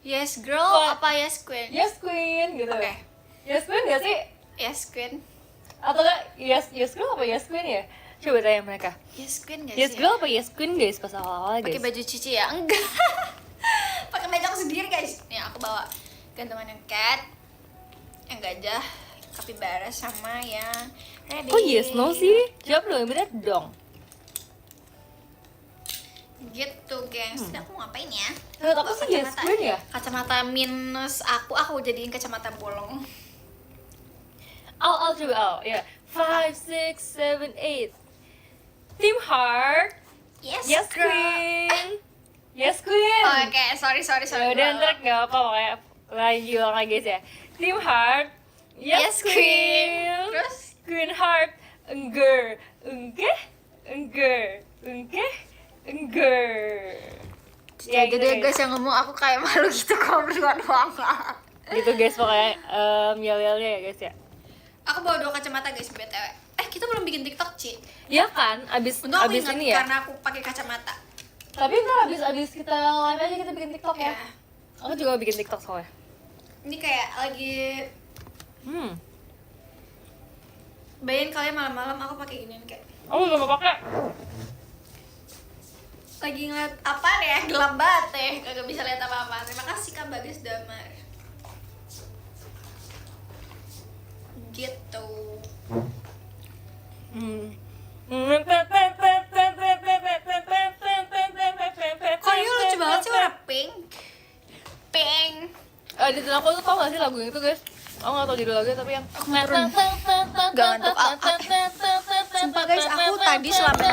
Yes girl, What? apa yes queen? Yes Queen gitu. Oke. Yes Queen gak sih? Yes queen. Atau gak yes girl apa yes Queen ya? Coba tanya mereka. Yes queen gak Yes sih? girl apa yes Queen guys pas awal-awal Pakai guys? baju cici ya? Enggak. Pakai baju aku sendiri guys. Nih aku bawa gantungan yang cat, yang gajah, kapibara sama yang rabbit. Kok yes no sih? Jawab dong, yang bener dong. Gitu gengs. Jadi aku mau ngapain ya? Menurut aku Bawa sih yes Queen ya. Kacamata minus aku jadiin kacamata bolong. Al coba Al, ya. 5, 6, 7, 8. Team Heart. Yes, Yes girl. Queen. Yes Queen. Oh, oke, sorry. Ya udah ntar nggak apa kayak lagi ulang lagi guys ya. Team Heart. Yes, Queen. Terus? Queen Heart. Engger. Ya, Jadi gitu, guys yang ngomong aku kayak malu gitu kalau berdua doang. Gitu guys pokoknya yel-yelnya ya guys ya. Aku bawa 2 kacamata guys BTW. Kita belum bikin TikTok, Ci. Ya kan, abis Untung aku abis ingat ini ya. karena aku pakai kacamata. Tapi ntar abis kita live aja kita bikin TikTok ya. Ya. Aku juga bikin TikTok soalnya. Ini kayak lagi bayangin kalian malam-malam aku pakai ginian kayak Aku nggak mau pakai. lagi ngeliat apa ya, gelap banget ya, kagak bisa lihat apa-apa. Terima kasih Kak Bagas Damar. Gitu. Kok dia lucu banget sih warna pink? Pink. Di telepon aku tuh tau gak sih lagu itu guys? Aku gak tau judul lagunya tapi yang Gak ngantuk. Sumpah guys, aku tadi selama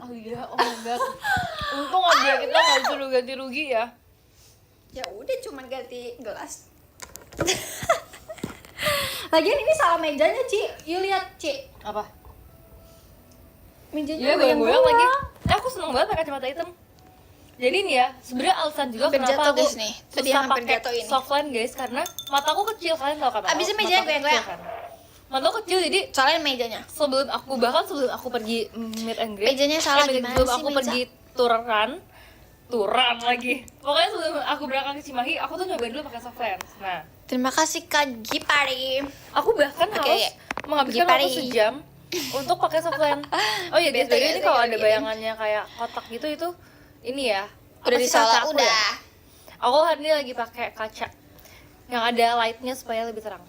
Oh iya, oh my god. Untung aja kita gak disuruh ganti rugi ya. ya udah cuman ganti gelas. Lagian ini salah mejanya, Ci. You lihat, Ci. Apa? Mejanya Iya goyang-goyang lagi. Aku seneng banget pakai kacamata hitam. Jadi nih ya, sebenarnya alasan juga Hampir kenapa jatuh, aku guys, nih. Tadi susah hampir pakai jatuh ini. softline guys, karena mataku kecil, kalian tau kan? Abisnya mejanya Mataku kecil goyang-goyang. kan? Mataku kecil, jadi Soalnya mejanya. sebelum aku pergi meet and greet, Mejanya salah, sebelum gimana sih aku meja? pergi turan lagi. Pokoknya sebelum aku berangkat ke Cimahi, aku tuh nyobain dulu pakai softline. Nah, Terima kasih Kak Gipari. aku bahkan Oke, harus menghabiskan Gipari. waktu sejam untuk pakai softline. Oh iya guys, Bete, jadi ini bete, kalau bete, ada bete. bayangannya kayak kotak gitu itu ini ya. Udah apa sih disolok, kaca aku udah. ya? Aku hari ini lagi pakai kaca yang ada lightnya supaya lebih terang.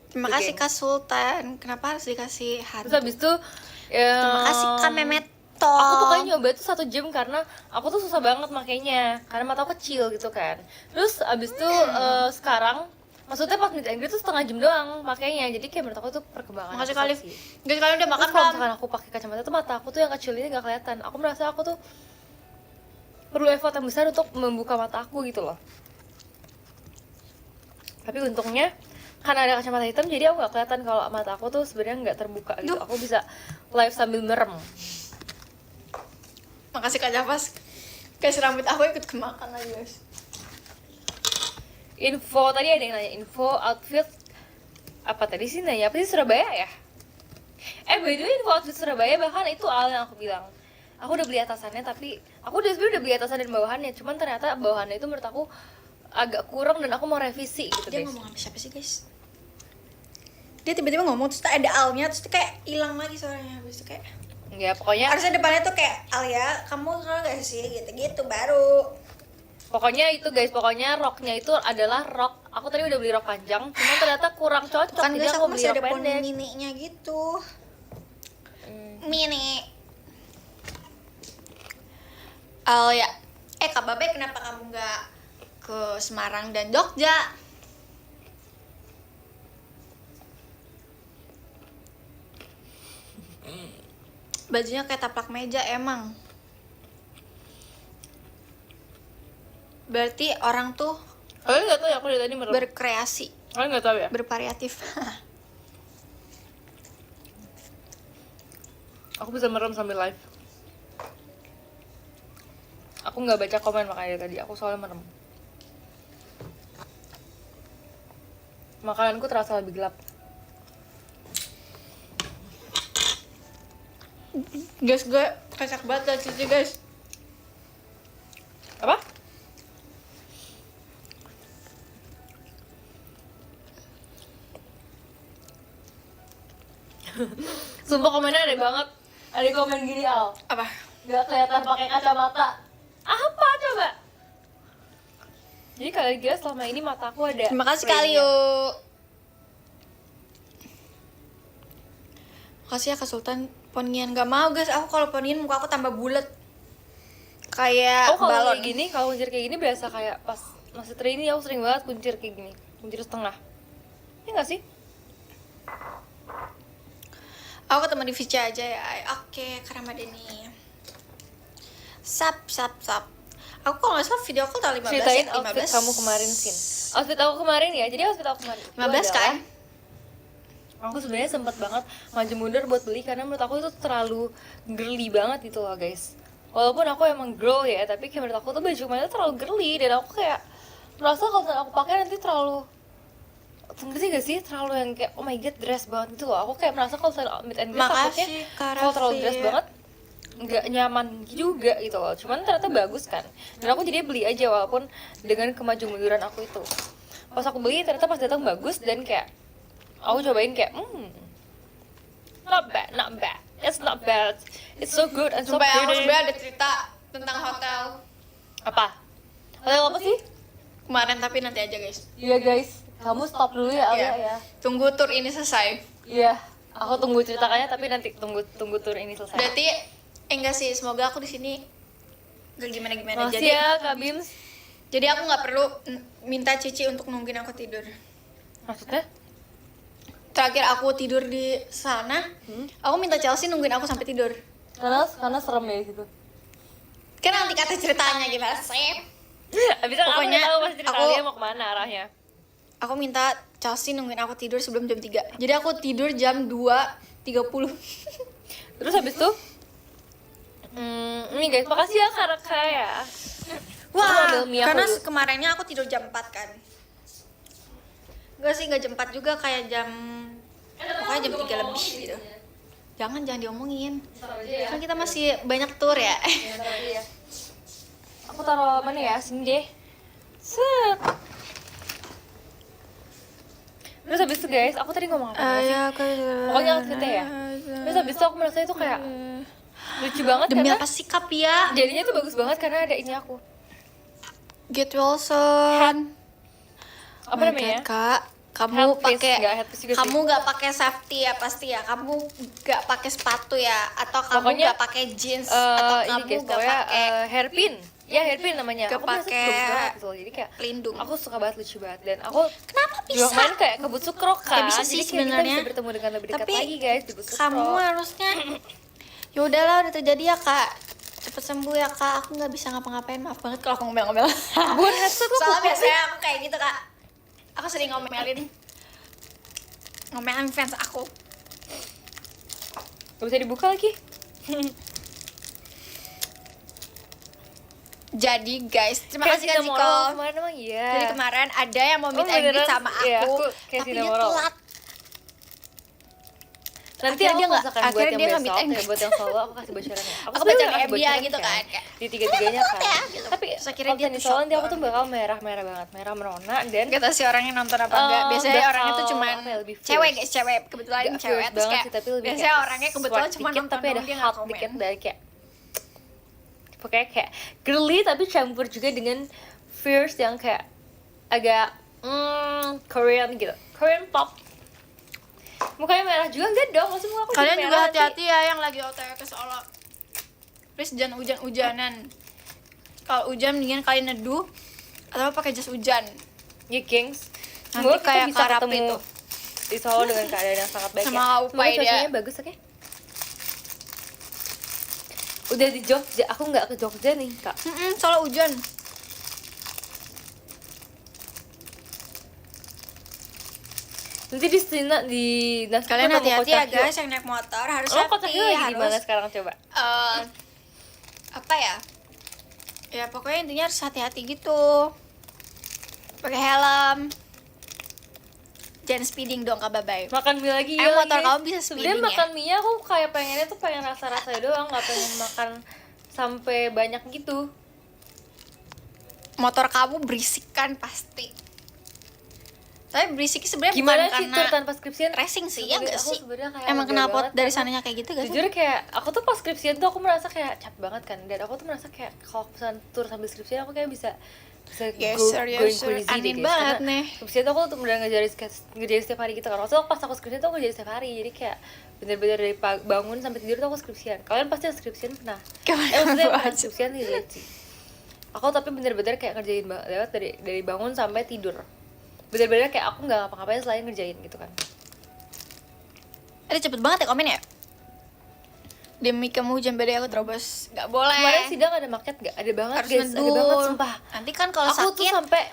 Terima Oke. kasih Kak Sultan. Kenapa harus dikasih Terus hantu? habis itu ya, Terima kasih Kak Memeto. aku pokoknya nyoba itu 1 jam karena aku tuh susah banget makainya karena mata aku kecil gitu kan. Terus abis itu sekarang maksudnya pas meet and greet tuh setengah jam doang makainya, jadi kayak menurut aku tuh perkembangan Makasih aku kali. sih. Guys, kalian udah makan Terus kalau belum? misalkan aku pakai kacamata tuh mata aku tuh yang kecil ini nggak kelihatan. Aku merasa aku tuh perlu effort yang besar untuk membuka mata aku gitu loh. Tapi untungnya karena ada kacamata hitam jadi aku nggak kelihatan kalau mata aku tuh sebenarnya nggak terbuka gitu. Duh. Aku bisa live sambil merem. Makasih Kak Javas. Guys, rambut aku ikut kemakan lagi guys. Info tadi ada yang nanya info outfit apa tadi sih, nanya apa sih, Surabaya ya? By the way, info outfit Surabaya bahkan itu Al yang aku bilang. Aku udah beli atasannya, tapi aku sebenarnya udah beli atasan dan bawahannya, cuman ternyata bawahannya itu menurut aku agak kurang dan aku mau revisi gitu Dia guys. ngomong sama siapa sih guys? Dia tiba-tiba ngomong terus ada alnya terus kayak hilang lagi suaranya. Habis itu kayak Ya pokoknya harusnya depannya tuh kayak Al ya, kamu kenal gak sih gitu-gitu baru. pokoknya itu guys, pokoknya roknya itu adalah rok. Aku tadi udah beli rok panjang, cuman ternyata kurang cocok, Kan jadi guys aku aku beli masih rok ada pon pendek. mininya gitu. Mini. Al ya. Kak Babe kenapa kamu nggak ke Semarang dan Jogja? Bajunya kayak taplak meja emang. Berarti orang tuh Kalian nggak tahu ya, aku dari tadi merem. berkreasi, Kalian nggak tahu ya? bervariatif. Aku bisa merem sambil live. Aku nggak baca komen makanya tadi, aku soalnya merem. Makananku terasa lebih gelap. Guys, gue kocak banget gak cuci guys. Apa? Sumpah komennya aneh banget. Ada komen gini Al, Apa? nggak kelihatan pakai kacamata. Apa coba? Jadi kalian kira selama ini mataku ada. Terima kasih kali frame-nya. yuk. Makasih ya Kak Sultan. Ponian gak mau guys, aku kalau ponian muka aku tambah bulat. Kayak Oh kalau balon. kayak gini, kalau kuncir kayak gini biasa kayak pas masih training aku sering banget kuncir kayak gini, kuncir setengah. Ini nggak sih? Aku ketemu di Vici aja ya. Oke, Kak Ramadhani. Sap. Aku kalau nggak salah video call tanggal 15 Ceritain ya, 15. outfit kamu kemarin, Sin. Outfit aku kemarin ya, jadi outfit aku kemarin itu 15 adalah- kan? Aku sebenarnya sempet banget maju mundur buat beli karena menurut aku itu terlalu girly banget gitu loh guys. Walaupun aku emang girl ya, tapi kayak menurut aku tuh baju kemarin itu terlalu girly dan aku kayak merasa kalau misalnya aku pakai nanti terlalu, ngerti gak sih, terlalu yang kayak oh my god dress banget gitu loh. Aku kayak merasa kalau misalnya meet and greet takutnya Makasih Kak kalau terlalu Raffi. dress banget nggak nyaman juga gitu loh. Cuman ternyata bagus kan, dan aku jadi beli aja walaupun dengan kemaju munduran aku itu. Pas aku beli ternyata pas datang bagus dan kayak aku cobain kayak not bad, it's not bad, it's so good and so Sumpah ya, aku pretty. sebenarnya ada cerita tentang hotel Apa? Hotel apa sih? kemarin, tapi nanti aja guys. Iya guys, kamu stop dulu ya Alia Iya. ya. Tunggu tur ini selesai. Iya, aku tunggu ceritakannya tapi nanti tunggu tur ini selesai. Berarti enggak sih, semoga aku di sini gak gimana-gimana. Makasih Jadi ya Kak Bims. jadi aku nggak perlu minta Cici untuk nungguin aku tidur. Maksudnya? Terakhir aku tidur di sana, aku minta Chelsea nungguin aku sampai tidur. Karena serem ya gitu. Kan nanti kata ceritanya gimana sih? Abis itu aku Pokoknya nggak tahu pas cerita aku- dia mau kemana arahnya. Aku minta Chelsea nungguin aku tidur sebelum jam 3. Jadi aku tidur jam 2.30. Terus habis itu ini guys, makasih ya Kak ya. Aku Wah, ambil mie aku karena dulu. kemarinnya aku tidur jam 4 kan. Enggak sih, enggak jam 4 juga, kayak pokoknya jam 3 lebih gitu. Jangan diomongin. Kan kita masih banyak tour ya. Aku taruh mana ya? Sini deh. Set. Terus habis itu guys, aku tadi ngomong apa sih? Pokoknya outfitnya ya. Terus habis itu aku merasa itu kayak lucu banget Demi karena apa sih Kap ya? jadinya tuh bagus banget karena ada ini aku. Get Wilson. Apa My namanya? God, Kak, kamu Headpiece, pakai nggak headpiece juga sih. kamu nggak pakai safety ya pasti ya. Kamu nggak pakai sepatu ya, atau kamu Pokoknya, nggak pakai jeans, atau ini kamu guys, nggak pokoknya pakai hairpin. Ya hairpin namanya. Nggak Aku merasa itu pakai bagus banget gitu loh. Jadi kayak pelindung. aku suka banget, lucu banget, dan aku Kenapa juga bisa? kemarin kayak ke Busukrok kan. Ya bisa sih Jadi kayak kita sebenarnya. bisa bertemu dengan lebih dekat Tapi lagi guys di Busukrok. kamu harusnya ya udahlah, udah terjadi ya Kak, cepet sembuh ya Kak. Aku nggak bisa ngapa-ngapain, maaf banget kalau aku ngomel-ngomel. Buat headset lo Soalnya kuku sih. biasanya aku kayak gitu Kak, aku sering ngomelin fans aku. Gak bisa dibuka lagi. Jadi guys, terima Kayak kasih Kak Cinnamoroll Ziko. kemarin emang iya. Jadi kemarin ada yang mau meet and beneran? greet sama Iya, aku, kayak tapi dia Cinnamoroll. telat. Nanti Akhirnya aku dia nggak- masakan buat akhirnya yang dia nggak meet besok and ya, greet. buat yang solo aku kasih bocorannya. Aku sebenarnya baca nggak kasih DM dia bocoran gitu kan, kayak, di tiga-tiganya kan. ya, gitu. Tapi Terus akhirnya kalau dia misalnya di tuh solo shock nanti aku tuh banget. bakal merah banget, merah merona dan Gak tau sih orangnya nonton apa enggak. Biasanya bakal orangnya tuh cuman apa ya, lebih fierce. cewek guys, cewek. Kebetulan Nggak cewek fierce terus banget kayak sih, tapi lebih biasanya kayak orangnya kebetulan swag cuma dikit, nonton tapi ada doang, dia nggak hot komen. dikit dari kayak pokoknya kayak girly tapi campur juga dengan fierce yang kayak agak Korean gitu, Korean pop. Mukanya merah juga enggak dong, maksud muka aku Kalian merah juga nanti. hati-hati ya yang lagi OTW ke Solo. Please jangan hujan-hujanan. Kalau hujan mendingan kalian neduh atau pakai jas hujan. Ya gengs, Nanti semoga kita kayak bisa Kak Rapi ketemu tuh. di Solo dengan keadaan yang sangat baik Sama ya. Kak Upai Semoga cuacanya dia. bagus, oke? Udah di Jogja, aku nggak ke Jogja nih kak. Solo hujan. Nanti di sini di Nasdaq Kalian ketemu hati-hati ya Coach Cahyo. guys yang naik motor harus Lo Coach Cahyo hati, lagi di mana harus sekarang coba? apa ya? Ya pokoknya intinya harus hati-hati gitu. Pakai helm. Jangan speeding dong Kak Babay. Makan mie lagi Motor guys. kamu bisa Sebenarnya speeding ya? makan mie aku kayak pengennya tuh pengen rasa-rasanya doang, nggak pengen makan sampai banyak gitu. Motor kamu berisik kan pasti. Tapi berisik sebenarnya bukan Gimana sih karena tur tanpa skripsian? racing sih, ya Sebenarnya nggak aku sih? sebenarnya kayak Emang lega kenapa banget dari karena sananya kayak gitu gak sih? jujur kayak aku tuh pas skripsian tuh aku merasa kayak capek banget kan, dan aku tuh merasa kayak kalau pesan tur sambil skripsian aku kayak bisa Yes, go, sir, yes, going sir. crazy Aneh deh guys. banget Karena nih. skripsian tuh aku tuh bener ngerjain setiap hari gitu kan. Waktu pas aku skripsian tuh aku ngerjain setiap hari, jadi kayak bener-bener dari bangun sampai tidur tuh aku skripsian. Kalian pasti skripsian pernah? Maksudnya pernah skripsian nih lihat sih. Aku tapi bener-bener kayak ngerjain lewat dari bangun sampai tidur. Bener-bener kayak aku nggak ngapa-ngapain selain ngerjain gitu kan. Cepet banget ya komen ya. Demi kamu hujan badai aku terobos. Gak boleh. Kemarin sidang ada market gak? Ada banget Harus guys, ada neduh. banget sumpah. Nanti kan kalau Aku tuh sakit sampai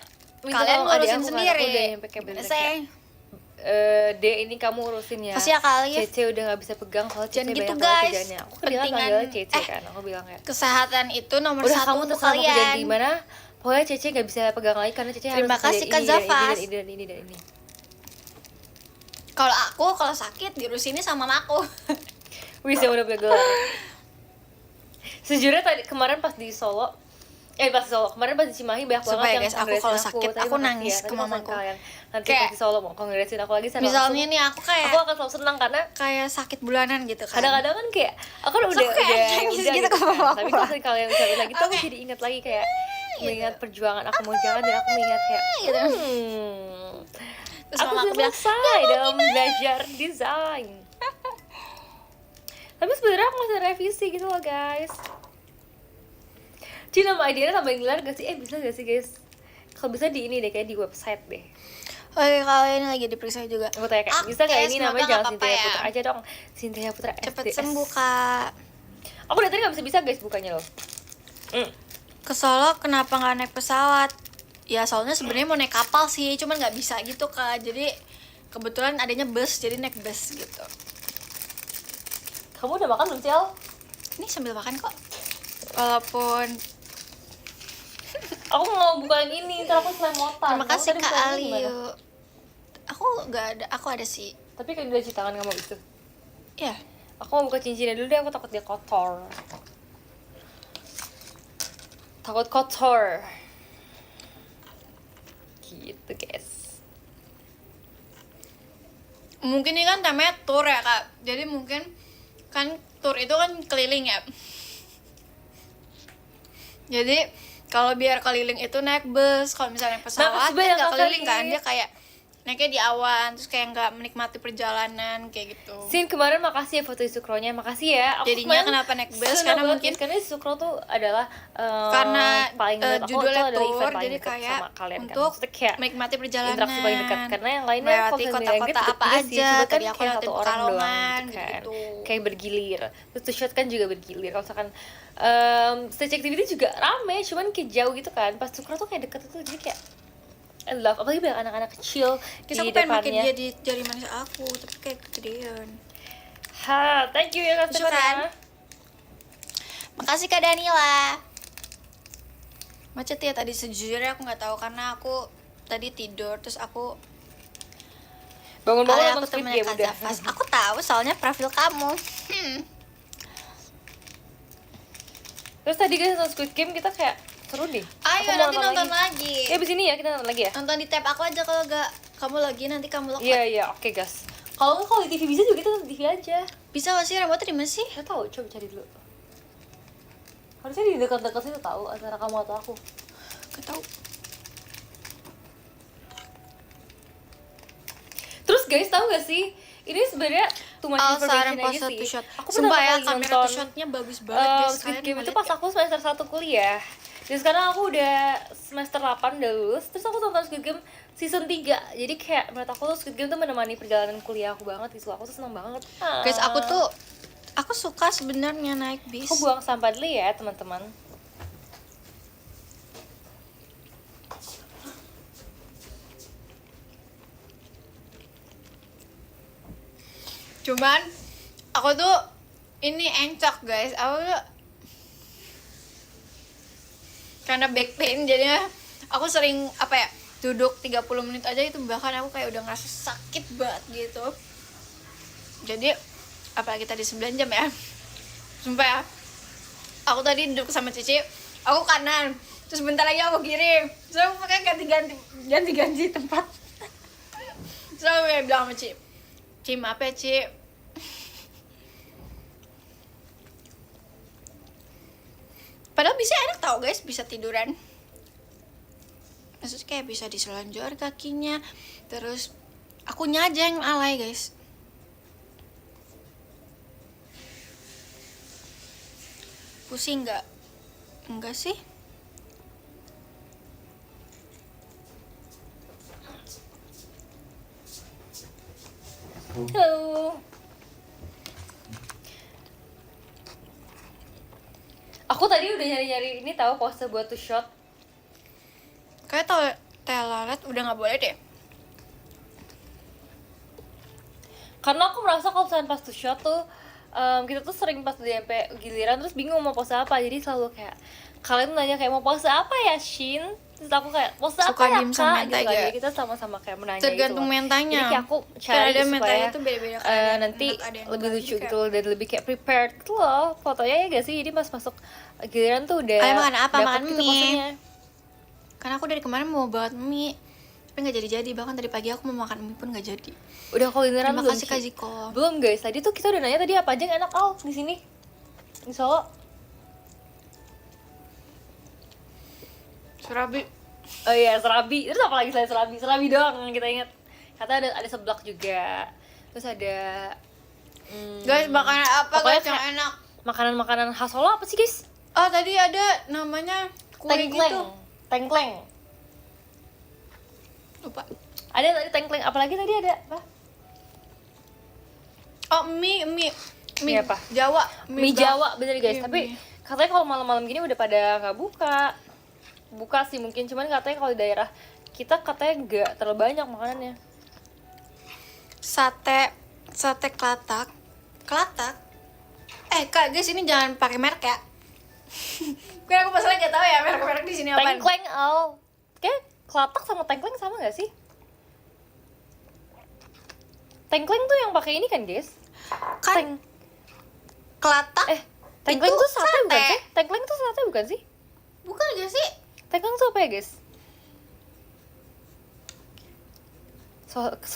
minta kalian tolong adik ngurusin aku kan, sendiri. aku udah nyampe kayak bener Saya De ini kamu urusin ya. Kasih ya kali ya. Cece udah gak bisa pegang soalnya Cece Jangan gitu, banyak banget guys. kerjaannya. Aku kan dia kan Pentingan- panggilnya Cece kan, aku bilang kayak kesehatan itu nomor udah satu kamu untuk terserah mau kerjaan kalian. di mana. Pokoknya Cece gak bisa pegang lagi karena Cece Terima harus kasih, kerjain Kak ini dan Zafas. ini dan ini dan ini. Kalau aku kalau sakit diurusinnya sama mamaku. Bisa udah punya gelar. Sejujurnya tadi kemarin pas di Solo kemarin pas di Cimahi banyak Sumpah banget ya, yang guys, aku kongresin kalau sakit, Tapi aku makasih nangis ya. ke Tapi kalau mamaku. kalian nanti Kayak- pas di Solo mau kongresin aku lagi secara Misalnya langsung, nih aku kayak aku akan selalu senang karena kayak sakit bulanan gitu kan. kadang-kadang kan kayak aku kan Terus aku kayak nangis gitu ke kan. mamaku. Tapi kalau kalian ucapin lagi tuh aku Oke. jadi ingat lagi kayak mengingat perjuangan aku mau jalan dan aku mengingat kayak Gitu. Terus aku mama aku sudah bilang, selesai dalam belajar desain. Tapi sebenarnya aku masih revisi gitu loh guys. Cina nama idenya tambahin gelar gak sih? Bisa gak sih guys? Kalau bisa di ini deh, kayak di website deh. Oke, kalau ini lagi diperiksa juga. Aku tanya kayak, Oke, bisa gak ini semoga namanya nggak jangan apa-apa Cynthia ya. Putra aja dong. Cynthia Putra Cepet SDS. sembuh, Kak. Aku dari tadi gak bisa guys bukanya loh. Ke Solo kenapa nggak naik pesawat? Ya soalnya sebenarnya mau naik kapal sih, cuman nggak bisa gitu Kak. Jadi kebetulan adanya bus, jadi naik bus gitu. Kamu udah makan belum sih, Al? Ini sambil makan kok. Walaupun Aku mau buka yang ini, ntar aku selemotan. terima kasih Kamu tadi Kak buka yang ini gimana? Aliu. Aku nggak ada, aku ada sih. Tapi kan udah cuci tangan gak mau itu. Ya, Aku mau buka cincinnya dulu deh, aku takut dia kotor. Takut kotor. Gitu guys. mungkin ini kan temanya tour ya Kak. Jadi mungkin kan tour itu kan keliling ya. Jadi kalau biar keliling itu naik bus, kalau misalnya naik pesawat Makasih kan banyak, nggak Kak keliling kan, Feli. dia kayak naiknya di awan, terus kayak nggak menikmati perjalanan kayak gitu. Sin kemarin makasih ya foto Sukronya, makasih ya. Aku Jadinya kemarin kenapa naik bus? seneng Karena banget, mungkin guys. Karena Sukro tuh adalah karena paling dekat aku judulnya tuh adalah tour, event paling jadi dekat kayak sama kalian kan. untuk Maksudnya kayak menikmati perjalanan, interaksi paling dekat karena yang lainnya melewati kalau misalnya kota-kota deket apa juga sih, aja. cuma kan Tadi aku kayak lewatin satu orang doang Pekalongan gitu kan. gitu. Kayak bergilir. Terus to shot kan juga bergilir. Kalau misalkan stage activity juga rame, cuman kayak jauh gitu kan. Pas Sukro tuh kayak deket tuh, jadi kayak I love, apalagi banyak anak-anak kecil Terus di aku pengen makin depannya. dia di jari manis aku, tapi kayak kegedean. Ha, thank you ya Kak Syukuran. Fitna. Makasih Kak Danila. Macet ya tadi, sejujurnya aku nggak tahu karena aku tadi tidur terus aku Bangun-bangun aku nonton Squid temennya Game Kak udah. Zafas. Aku tahu soalnya profil kamu. Terus tadi guys nonton Squid Game kita kayak seru deh. Ayo Aku mau nanti nonton lagi. Ya abis ini ya kita nonton lagi ya. Nonton di tab aku aja, kalau gak kamu lagi nanti kamu lock. Iya iya oke guys. Kalau nggak kalau di TV bisa juga kita nonton TV aja. Bisa gak sih remote di mana sih? Nggak tahu, coba cari dulu. Harusnya di dekat-dekat situ tahu antara kamu atau aku. Gak tahu. Terus guys tahu gak sih? Ini sebenarnya too much information aja sih. Aku Sumpah ya, pertama kali kamera nonton two shotnya bagus banget guys. Squid Kalian Game mau itu lihat pas gak? aku semester 1 kuliah. Dan sekarang aku udah semester 8 udah lulus. Terus aku nonton Squid Game season 3. Jadi kayak menurut aku tuh Squid Game tuh menemani perjalanan kuliah aku banget gitu. Aku tuh seneng banget. Guys, aku suka sebenarnya naik bis. Aku buang sampah dulu ya teman-teman. Cuman aku tuh ini encok guys. Aku tuh karena back pain jadinya aku sering apa ya, duduk 30 menit aja itu bahkan aku kayak udah ngerasa sakit banget gitu. Jadi apalagi tadi 9 jam ya. Sumpah ya, aku tadi duduk sama Cici, aku kanan, terus bentar lagi aku kiri, terus aku pakai ganti tempat. Terus aku kayak bilang sama Ci, maaf ya Ci, padahal bisa enak tau guys, bisa tiduran. Maksudnya kayak bisa diselanjor kakinya. Terus akunya aja yang alay guys. Pusing nggak? Enggak sih. Halo. Aku tadi udah nyari-nyari ini tahu pose buat two shot. Kayak telolet udah nggak boleh deh. Karena aku merasa kalau misalnya pas two shot tuh kita tuh sering pas udah sampai giliran terus bingung mau pose apa. Jadi selalu kayak kalian nanya kayak mau pose apa ya Shin? Terus aku kayak pose apa Suka ya diem Kak? sama Gitu mentai kan. gak? Jadi kita sama-sama kayak menanya Tergantung gitu loh. mentanya. Jadi kayak aku Kayak cari ada supaya mentanya tuh beda-beda kan. nanti Ada yang lebih enggak, lucu jadi gitu loh, dan lebih kayak prepared gitu loh fotonya ya gak sih. Jadi pas masuk giliran tuh udah Ayo makan apa? dapet Makan gitu mie. posenya. Karena aku dari kemarin mau banget mie, tapi nggak jadi. Bahkan tadi pagi aku mau makan mie pun nggak jadi. Udah kulineran Terima belum kasih Ci? Kak Ziko. Belum guys, tadi tuh kita udah nanya tadi apa aja yang enak di sini di Solo. Surabi. Oh iya, serabi. Terus apa lagi selain serabi? Serabi doang yang kita ingat. Katanya ada seblak juga. Terus ada Guys, makanan apa pokoknya guys yang kayak enak? makanan-makanan khas Solo apa sih guys? Oh tadi ada namanya kue Tengkleng. gitu. Tengkleng. Lupa. Ada tadi tengkleng. Apalagi tadi ada apa? Oh mie Mie apa? Jawa. Mie Jawa bener guys. Iya, Tapi mie. katanya kalau malam-malam gini udah pada nggak buka sih mungkin, cuman katanya kalau di daerah kita katanya nggak terlalu banyak makanannya. Sate kelatak. Kak guys, ini jangan pakai merek ya. Karena aku masalah gak tahu ya merek-merek di sini apa. Tengkleng kayak kelatak sama tengkleng sama nggak sih? Tengkleng tuh yang pakai ini kan guys? Kan kelatak. Tengkleng itu tuh sate bukan sate. sih? Tengkleng tuh sate bukan sih? Bukan gak sih? Tengkleng tuh apa ya guys?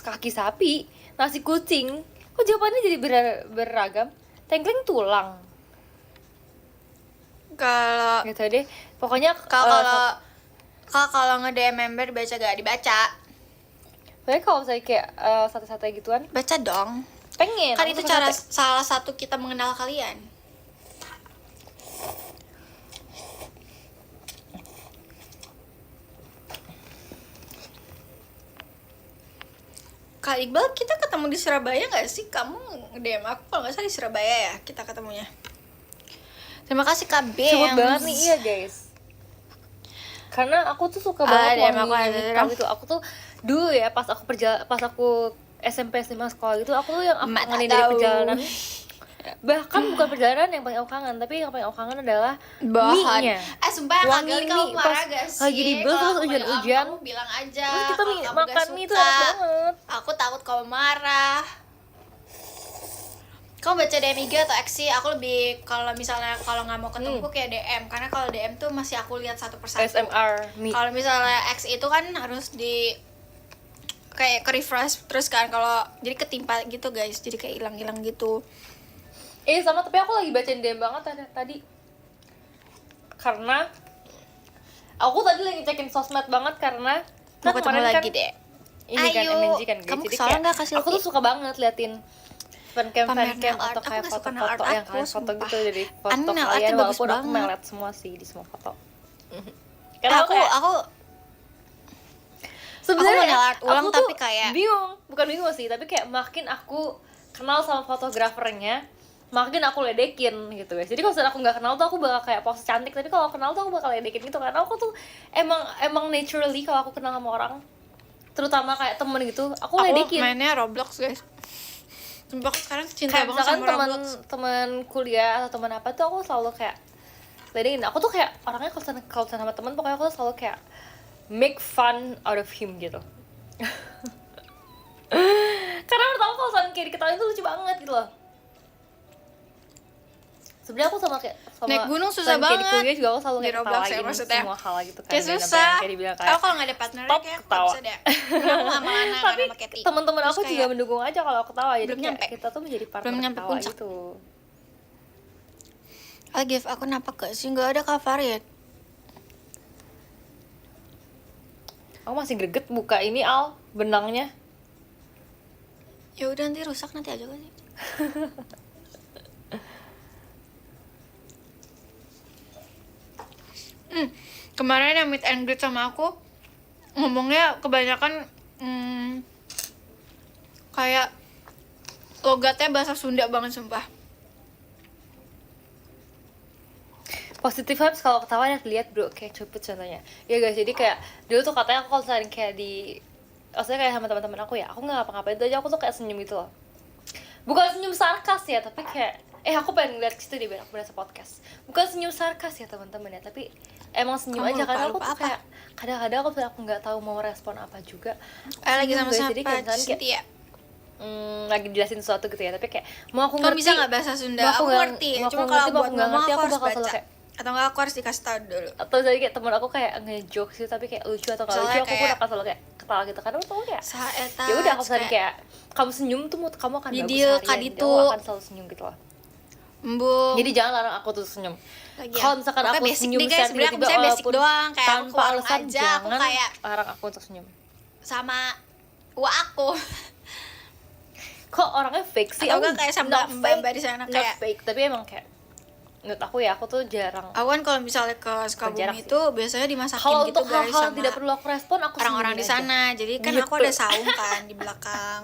Kaki sapi, nasi kucing. Kok jawabannya jadi beragam? Tengkleng tulang. Kalau Gitu deh. Pokoknya kalau nge-DM member baca gak dibaca? pokoknya kalau misalnya kayak sate-sate gituan, Baca dong. pengen. Kan aku itu suka cara sate. salah satu kita mengenal kalian. Kak Iqbal, kita ketemu di Surabaya nggak sih? Kamu DM aku kalau nggak salah di Surabaya ya kita ketemunya. Terima kasih Kak Benz. Sebut banget nih iya guys. Karena aku tuh suka DM banget aku ada nikah gitu. Aku tuh dulu ya pas aku SMP SMA sekolah gitu, aku tuh yang Emak tak kangenin dari tahu. perjalanan Bahkan bukan perjalanan yang paling aku kangen, tapi yang paling aku kangen adalah bahan mie-nya. sumpah yang Wangi kali kamu mie marah pas gak sih lagi di bus kalau terus aku hujan-hujan. kamu bilang aja Terus kita kalau kamu makan gak mie itu suka. enak banget. Aku takut kamu marah. Kamu baca DM IG atau X sih? Aku lebih kalau misalnya kalau nggak mau ketemu kayak DM, karena kalau DM tuh masih aku lihat satu persatu. SMR mie. Kalau misalnya X itu kan harus di kayak ke refresh terus kan, kalau jadi ketimpa gitu guys, jadi kayak hilang-hilang gitu. Sama, tapi aku lagi bacain DM banget tadi. Karena aku tadi lagi cekin sosmed banget karena Mau ketemu kemarin lagi kan deh. ini kan Ayo. MNG kan guys. Kamu Jadi kesana kayak nggak kasih aku tuh suka banget liatin fancam Pameran atau art. kayak Aku nggak suka foto-foto art yang aku, kalian foto sumpah. gitu dari foto Nail artnya kalian, bagus walaupun aku banget. melet semua sih di semua foto. Karena aku Aku sebenarnya mau nail art ulang, aku tuh tapi kayak bukan bingung sih, tapi kayak makin aku kenal sama fotografernya makin aku ledekin gitu guys. Jadi kalau misalnya aku nggak kenal tuh aku bakal kayak pose cantik, tapi kalau kenal tuh aku bakal ledekin gitu, karena aku tuh emang naturally kalau aku kenal sama orang, terutama kayak temen gitu, aku ledekin. mainnya Roblox guys. Sumpah aku sekarang cinta Kayak banget misalkan sama Roblox. teman kuliah atau teman apa tuh aku selalu kayak ledekin. Aku tuh kayak orangnya kalau sama teman pokoknya aku tuh selalu kayak make fun out of him gitu. Karena menurut aku kalau kayak diketawain tuh lucu banget gitu loh. Sebenarnya aku sama naik gunung susah kayak banget. di kuliah juga aku selalu Di kayak Roblox ya, ketawain maksudnya. semua hal gitu kan. Kayak Dan susah. kayak dibilang kayak Aku kalau nggak ada partner stop kayak aku ketawa. bisa deh. Aku sama Lana tapi sama Katy. teman-teman Terus aku juga kayak mendukung aja kalau aku ketawa, jadi belum kayak nyampe. kita tuh menjadi partner Belum nyampe ketawa puncak. gitu. Give aku napak gak sih? Nggak ada cover ya. Aku masih greget buka ini Al benangnya. Ya udah nanti rusak nanti aja kali. Kemarin yang meet and greet sama aku ngomongnya kebanyakan kayak logatnya bahasa Sunda banget sumpah. Positive vibes kalau ketawa lihat bro, kayak cepet contohnya. Ya guys, jadi kayak dulu tuh katanya aku kalau sering kayak maksudnya kayak sama teman-teman aku ya, aku nggak ngapa-ngapain itu aja aku tuh kayak senyum gitu loh. Bukan senyum sarkas ya, tapi kayak aku pengen ngeliat situ di biar aku berasa podcast. Bukan senyum sarkas ya teman-teman ya, tapi emang senyum Kamu aja karena aku lupa tuh apa? kayak kadang-kadang aku nggak tahu mau respon apa juga. Lagi Senyum, sama guys. siapa? Jadi kayak misalnya kayak Cynthia. lagi jelasin sesuatu gitu ya, tapi kayak mau aku Kamu ngerti. bisa nggak bahasa Sunda? mau Aku nggak- ngerti, mau cuma aku kalau ngerti, mau buat aku nggak ngomong ngerti, aku aku harus bakal selalu baca. kayak Atau enggak aku harus dikasih tahu dulu. atau jadi kayak temen aku kayak nge-joke sih tapi kayak lucu atau nggak lucu, Soalnya aku pun kayak- akan selalu kayak ketawa gitu karena aku kayak Saeta. ya udah aku selalu kayak kamu senyum tuh kamu akan Jadi bagus dia harian, jadi kaditu. aku akan selalu senyum gitu loh. Embung. Jadi jangan larang aku tuh senyum. Kalau misalkan aku basic senyum deh guys, secara sebenarnya aku tiba-tiba misalnya basic walaupun doang, kayak aku ke tanpa warung alasan, aja, aku jangan kayak larang aku untuk senyum. sama aku. Kok orangnya fake sih? Atau Aku enggak kayak sama not mbak-mbak fake, di sana not kayak fake, tapi emang kayak menurut aku ya, aku tuh jarang. aku kan kalau misalnya ke Jarak Sukabumi sih. itu biasanya dimasakin Kalau gitu untuk guys hal-hal sama tidak perlu aku respon, aku orang-orang di senyumin aja. sana. Jadi kan Gitu. aku ada saung kan di belakang.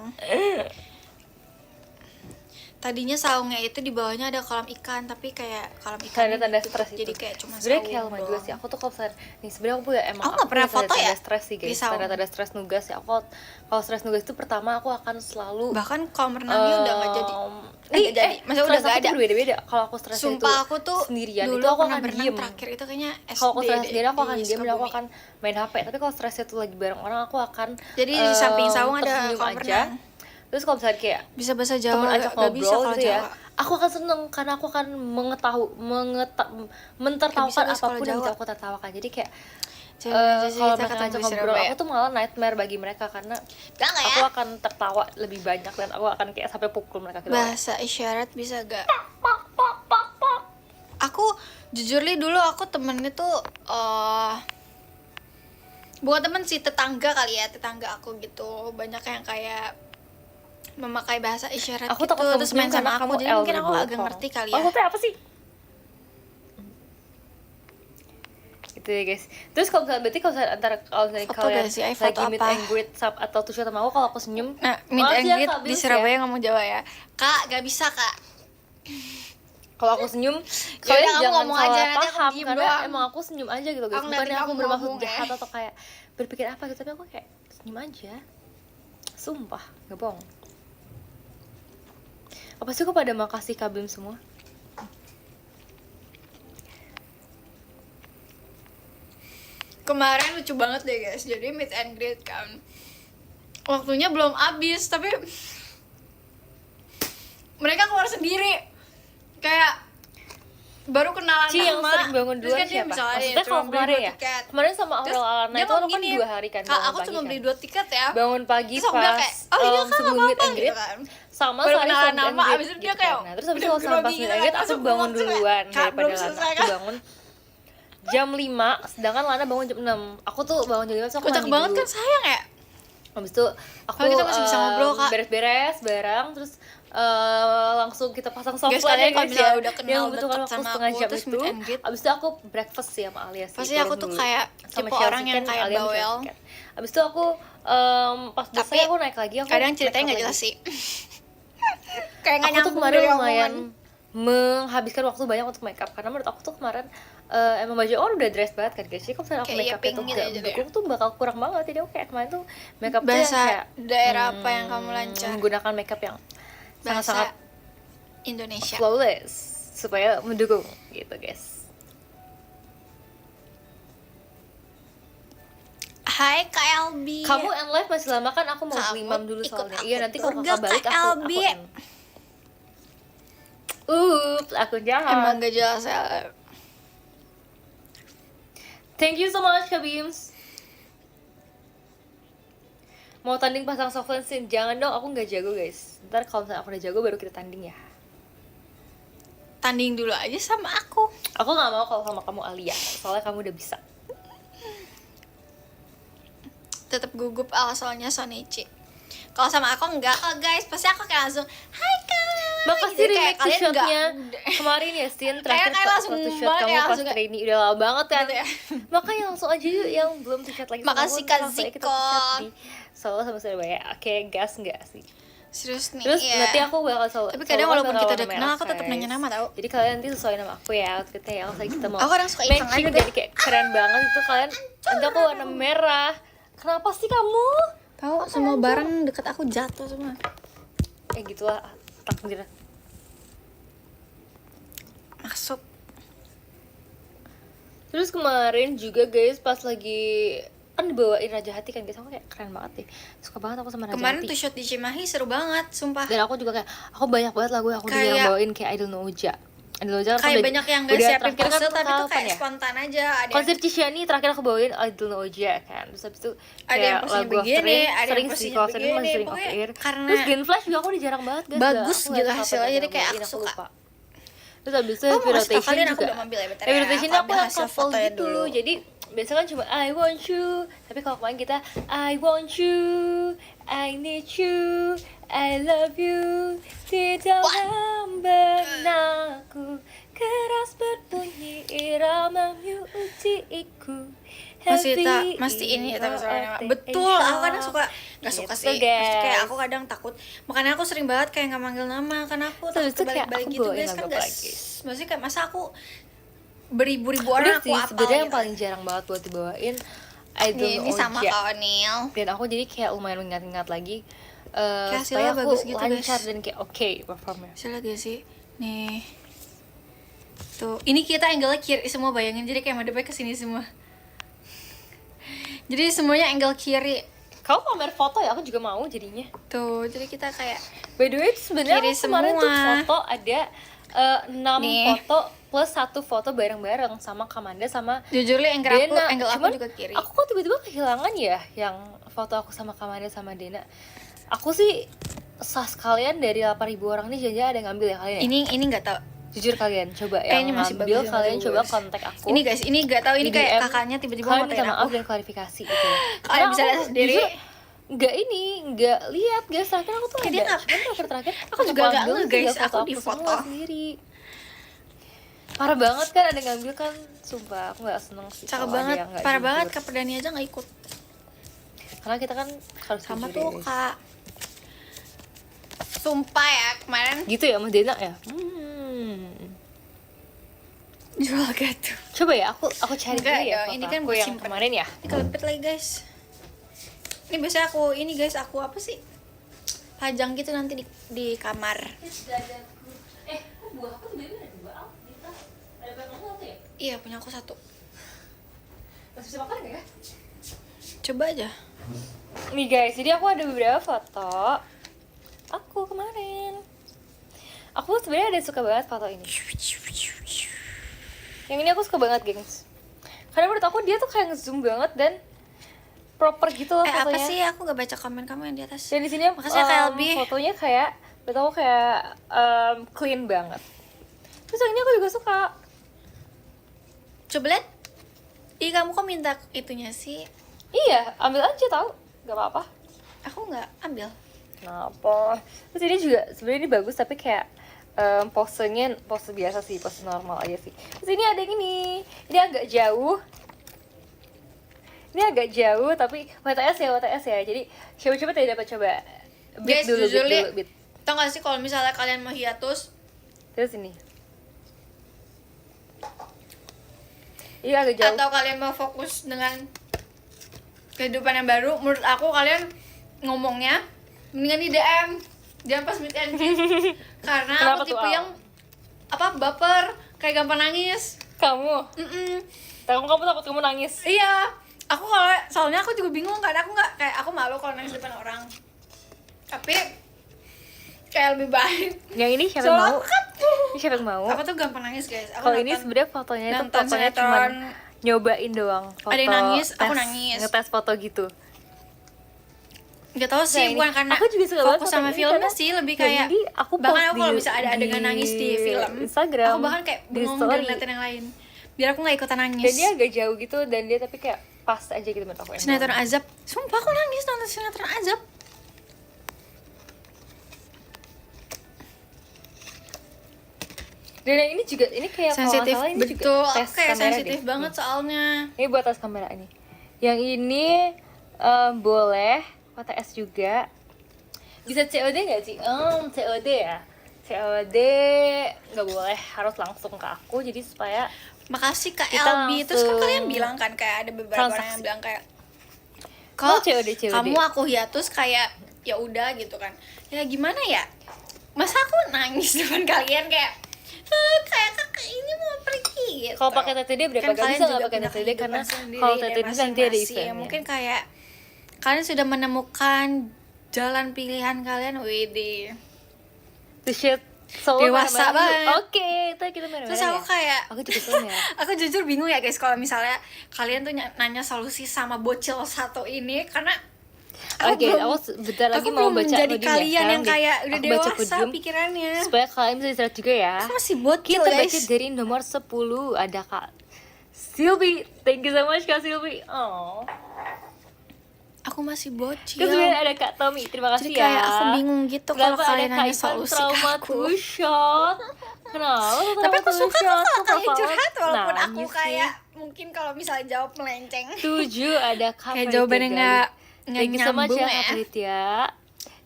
Tadinya saungnya itu di bawahnya ada kolam ikan, tapi kayak kolam ikan Tanda-tanda stres itu. jadi kayak cuma sebenarnya saung kayak lumayan juga doang. sih. Aku tuh kalau misalnya nih sebenarnya aku punya emang Aku nggak pernah punya foto ya tanda-tanda stres sih di guys. saung. Tanda-tanda stres nugas ya. Aku kalau stres nugas itu pertama aku akan selalu Bahkan kolam renangnya udah nggak jadi. Nggak jadi. Maksudnya udah nggak ada. Berbeda-beda. Kalau aku stres itu Sumpah aku tuh sendirian dulu itu aku pernah akan berenang diem. terakhir itu kayaknya SD. Kalau aku stres deh, sendiri aku akan di diem dan aku Sukabumi. akan main HP. Tapi kalau stresnya itu lagi bareng orang aku akan Jadi di samping saung ada tersenyum kolam aja. renang. Terus kalau misalnya kayak Bisa bahasa Jawa temen ajak nggak bisa ngobrol kalau gitu ya, Jawa. aku akan seneng karena aku akan mentertawakan Nggak bisa apapun yang Jawa. bisa aku tertawakan. Jadi kayak Jangan kalau kita mereka ketemu ngajak di ngobrol, Surabaya. aku tuh malah nightmare bagi mereka karena Bilang nggak aku ya? akan tertawa lebih banyak dan aku akan kayak sampai pukul mereka gitu. Bahasa isyarat bisa gak? Aku jujur li dulu aku temennya tuh bukan temen sih, tetangga kali ya, tetangga aku gitu. Banyak yang kayak memakai bahasa isyarat Aku gitu, takut kamu terus main senyum karena sama aku. kamu Jadi mungkin aku elderly agak kok. ngerti kali ya. Maksudnya apa sih? Gitu ya guys. Terus kalau misalnya berarti kalau misalnya antara Foto kalian gak sih? Ay, foto lagi meet apa? and greet atau tuh sama aku, kalau aku senyum, Nah, meet maaf and ya, greet Kak di Bils Surabaya ya. ngomong Jawa ya. Kak, gak bisa kak. Kalau aku senyum, Yaudah, kalian kamu jangan ngomong salah aja, nanti aku paham diem karena doang. emang aku senyum aja gitu guys. Aku ngeliatin Bukannya aku kamu bermaksud ngomong, jahat ya. atau kayak berpikir apa gitu, tapi aku kayak senyum aja. Sumpah, gak bohong. Apa sih kok pada makasih Kak Bim semua? Kemarin lucu banget deh guys, jadi meet and greet kan, waktunya belum habis tapi mereka keluar sendiri, kayak baru kenalan Ci yang lama. sering bangun Terus duluan kan dia siapa? misalnya Maksudnya cuma kalau beli kemarin 2 ya? tiket. Kemarin sama Terus Aurel Alana dia itu kan ngomong gini, 2 hari kan, Kak, bangun aku pagi cuma kan. beli 2 tiket ya. Bangun pagi Terus aku bilang pas kayak, oh iya kak, sebelum nggak meet apa-apa and greet gitu kan. sama Baru sehari kenalan sebelum meet and nama, greet abis itu dia gitu kayak kan. Nah terus habis itu udah kalau sama pas grogi meet gitu and kan, greet terus aku aku bangun langsung kayak, duluan Kak, daripada belum Lana. selesai, Aku Kak. bangun jam 5, sedangkan Lana bangun jam 6. Aku tuh bangun jam 5 terus aku Kocak mandi banget dulu. kan, sayang ya. Habis itu aku Kalau kita masih bisa ngobrol, Kak. beres-beres barang, terus langsung kita pasang Guys, softline kalian ya kalau guys misalnya ya, udah kenal yang membutuhkan deket waktu sama setengah aku, jam terus itu. meet and greet. Abis itu aku breakfast sih sama Alia sih. Pasti turun aku tuh dulu. kayak Sama tipe Chelsea orang yang kan, kayak Alia sama bawel. Chelsea kan. Abis itu aku pas Tapi selesai aku naik lagi, aku kadang ceritanya make nggak up jelas lagi. sih. Kayak nggak Aku tuh nyambung kemarin dari lumayan omongan. menghabiskan waktu banyak untuk makeup karena menurut aku tuh kemarin emang baju orang udah dress banget kan guys, jadi kalau misalnya aku Kayak makeup yaping itu gitu gak aja deh. mendukung tuh bakal kurang banget. Jadi aku kayak kemarin tuh makeup tuh yang Bahasa kayak daerah apa yang kamu lancar? menggunakan makeup yang sangat-sangat Bahasa Indonesia. flawless supaya mendukung gitu guys. Hai Kak Elbi. Kamu end live masih lama kan? Aku mau Kamu beli imam dulu ikut soalnya. aku Iya nanti kalau surga, kakak balik Kak aku Elbi. end. Ups, aku jahat. Emang gak jelas ya. Thank you so much Kak Bims. Mau tanding pasang softline scene? Jangan dong, aku nggak jago guys. Ntar kalau misalnya aku udah jago baru kita tanding ya. Tanding dulu aja sama aku. Aku nggak mau kalau sama kamu Alia, soalnya kamu udah bisa. Tetap gugup soalnya Sonichi. Kalau sama aku enggak kok guys, pasti aku kayak langsung hai Kak. Makasih Gitu, kayak remake kalian shotnya enggak. kemarin ya Sin, terakhir Kayak langsung shot banget kamu ya, pas langsung kayak- trainee udah lama banget kan. Gitu ya. Makanya langsung aja yuk yang belum t-shirt lagi. sama Makasih, aku, Kak langsung aja kita Ziko. t-shirt di Solo sama Surabaya. Oke, gas nggak sih? Serius nih. Terus iya. nanti aku bakal solo. Tapi kadang solo walaupun bakal kita warna udah kenal, merah, aku tetap guys. nanya nama tau. Jadi kalian nanti sesuai nama aku ya outfitnya ya. Kalau kita mau Aku kadang suka iseng matching aja deh. jadi kayak keren banget itu kalian. Nanti aku warna merah. Kenapa sih kamu? Tahu semua barang deket aku jatuh semua. Gitulah takdir. Masuk. Terus kemarin juga guys pas lagi kan dibawain Raja Hati kan guys, aku kayak keren banget deh, suka banget aku sama Raja Kemarin Hati. tuh shot di Cimahi seru banget, sumpah. Dan aku juga kayak aku banyak banget lagu yang aku Kayak- jarang bawain kayak Idol No Uja. Idol No Uja kan Kayak udah- banyak yang gak udah siapin terakhir kan pose tapi tuh kapan kayak ya? spontan aja. Ada Konser Ciciani terakhir aku bawain Idol No Uja kan. Terus habis itu Ada kayak yang posisinya lagu begini, After Rain, ada yang sering sih posisinya kalau After Rain masih begini, sering pokoknya off air. karena Terus Green Flash juga aku udah jarang banget guys. bagus Aku gitu nggak tahu hasilnya, apa jadi yang kayak bawain, aku suka. lupa. Terus habis itu Oh, Heavy makasih tau Rotation kalian, aku juga. udah ambil ya, bentar Heavy ya. Rotation Aku aku ambil yang hasil couple fotonya gitu. dulu. Jadi biasanya kan cuma I want you. Tapi kalau kemarin kita I want you, I need you, I love you. Di dalam benakku keras berbunyi irama musiku. Mesti ini ya tapi soalnya nama. Betul, aku kadang suka nggak suka Gitu, sih. Maksudnya kayak guys. aku kadang takut. Makanya aku sering banget kayak nggak manggil nama karena aku Terus takut itu kayak kebalik-balik aku gitu bawain guys lagu kan apa guys. lagi? Maksudnya kayak masa aku beribu-ribu Udah orang aku sih apal sebenarnya yang gitu. paling jarang banget buat dibawain Idol Nih, ini No sama Uja. Kak Onil. Dan aku jadi kayak lumayan mengingat-ingat lagi Kayak supaya hasilnya aku bagus gitu, lancar guys. dan kayak oke performnya. Bisa lihat gak sih? Nih. Tuh, ini kita angle kiri semua, bayangin jadi kayak madepnya kesini semua. Jadi semuanya angle kiri. Kau pamer foto ya, aku juga mau jadinya. Tuh, jadi kita kayak By the way, sebenarnya Kiri aku kemarin tuh semua. foto ada 6 Nih. foto plus 1 foto bareng-bareng sama Kamanda sama jujur li angle aku, Dena. angle aku Cuman juga kiri. aku kok tiba-tiba kehilangan ya yang foto aku sama Kamanda sama Dena. Aku sih sas kalian dari 8.000 orang nih jangan ada yang ngambil ya kalian ya? Ini nggak tahu. Jujur kalian coba Kayaknya yang masih ngambil bagus, kalian masih coba bagus. kontak aku. Ini guys, ini nggak tahu ini di kayak DM. kakaknya tiba-tiba Kalian minta ngotain maaf aku. dan klarifikasi gitu. Kalian bisa lihat sendiri. Nggak ini, nggak lihat guys. Terakhir aku tuh Kayak ada. dia nggak- Cuman terakhir Aku juga nggak ambil ngeh, guys. 3 Aku di semua foto. sendiri. Parah banget kan ada yang ngambil kan, sumpah aku nggak seneng sih. Cakep kalau ada banget, yang nggak parah jujur. banget. Kak Perdani aja nggak ikut. Karena kita kan harus Sama jujur tuh ya, guys. Kak. Sumpah ya kemarin Gitu ya Mas Dena ya. jual gaduh. Coba ya aku cari Enggak dulu ya dong, foto ini kan aku buat yang simpen. kemarin ya. Ini kelepet lagi guys. Ini biasanya aku ini guys, aku apa sih? pajang gitu nanti di kamar. Kok buah aku tiba-tiba ada 2 Al? Ada berapa kamu 1 ya? Iya, punya aku 1. Masih bisa makan nggak ya? Coba aja. Nih guys, jadi aku ada beberapa foto aku kemarin. Aku sebenarnya ada suka banget foto ini. Yang ini aku suka banget, gengs. Karena menurut aku dia tuh kayak nge-zoom banget dan proper gitu loh fotonya. Apa sih? Aku gak baca komen kamu yang di atas. Dan di sini Makasih ya, Kak Elbi. fotonya kayak, menurut aku kayak clean banget. Terus yang ini aku juga suka. Coba lihat. Ih, kamu kok minta itunya sih? Iya, ambil aja tau, gak apa-apa. Aku nggak ambil. Kenapa? Terus ini juga sebenarnya ini bagus tapi kayak posenya pose biasa sih, pose normal aja sih. Terus ini ada yang ini agak jauh. Ini agak jauh tapi WTS ya. Jadi coba-coba tidak dapat coba. Beat Guys, dulu, jujur beat nih, dulu, beat. tau gak sih kalau misalnya kalian mau hiatus, Terus ini. Ini agak jauh. atau kalian mau fokus dengan kehidupan yang baru, menurut aku kalian ngomongnya mendingan di DM, jangan pas meet and greet. Karena Kenapa aku tuh, tipe Al? yang baper, kayak gampang nangis. Kamu Mm-mm. kamu takut kamu nangis. Iya, aku kalau soalnya aku juga bingung karena aku nggak kayak aku malu kalau nangis depan orang. Tapi kayak lebih baik. Yang ini siapa yang Soalnya mau? aku kan Ini siapa yang mau? aku tuh gampang nangis guys. Aku Kalau ini nonton- sebenarnya fotonya itu nonton fotonya sinetron. cuman nyobain doang. Foto Ada yang nangis, aku tes, nangis. ngetes foto gitu. Gak tau sih, Nah, ini. bukan karena Aku juga suka banget fokus foto sama ini filmnya karena sih, lebih jadi kayak aku bahkan post aku kalau di- bisa ada adegan di nangis di film Instagram, aku bahkan kayak di bengong story. dan ngeliatin yang lain biar aku gak ikutan nangis. Dan dia agak jauh gitu dan dia tapi kayak pas aja gitu menurut aku. Sinetron Azab, sumpah aku nangis nonton sinetron Azab. Dan yang ini juga ini kayak kalau nggak Sensitif, salah ini betul, juga aku tes kayak kamera sensitif deh. banget soalnya. Ini buat tes kamera ini. Yang ini boleh PTS juga. Bisa COD nggak sih? COD ya. COD nggak boleh, harus langsung ke aku jadi supaya Makasih Kak Kita Elbi. Terus kan langsung kalian bilang kan kayak ada beberapa orang yang transaksi. bilang kayak Oh, kok COD. kamu aku hiatus kayak ya udah gitu kan. Ya gimana ya? Masa aku nangis depan kalian kayak kayak kakak ini mau pergi gitu. Kalau pakai TTD berapa? Kan Gak kalian bisa juga nggak pakai punya TTD kehidupan karena sendiri kalau dan TTD nanti ada masing-masing. eventnya. Mungkin kayak kalian sudah menemukan jalan pilihan kalian, widih. The shit so Dewasa merah-merah. banget. Oke, itu kita merah-merah. Terus aku ya? kayak Aku juga suka merah. aku jujur bingung ya guys kalau misalnya kalian tuh nanya solusi sama bocil satu ini karena Oke, aku bentar lagi mau baca jadi podium ya. kalian Sekarang yang kayak udah aku baca dewasa podium pikirannya. supaya kalian bisa istirahat juga ya. Aku masih bocil Kita guys. baca dari nomor 10 ada Kak Silvi. Thank you so much Kak Silvi. Oh. Aku masih bocil. Terus kemudian ada Kak Tommy. Terima kasih Jadi ya. kayak aku bingung gitu kalau Kenapa kalian ada nanya Kak Ivan solusi ke trauma aku. two shot? Kenapa? Tapi aku Trauma two suka kok shot? kalau kalian Kenapa? curhat walaupun aku Nangis kayak sih. mungkin kalau misalnya jawab melenceng. 7 ada Kak Kayak Farid jawabannya Gagali. nggak Thank you so much nyambung ya ya. Kak Farid ya.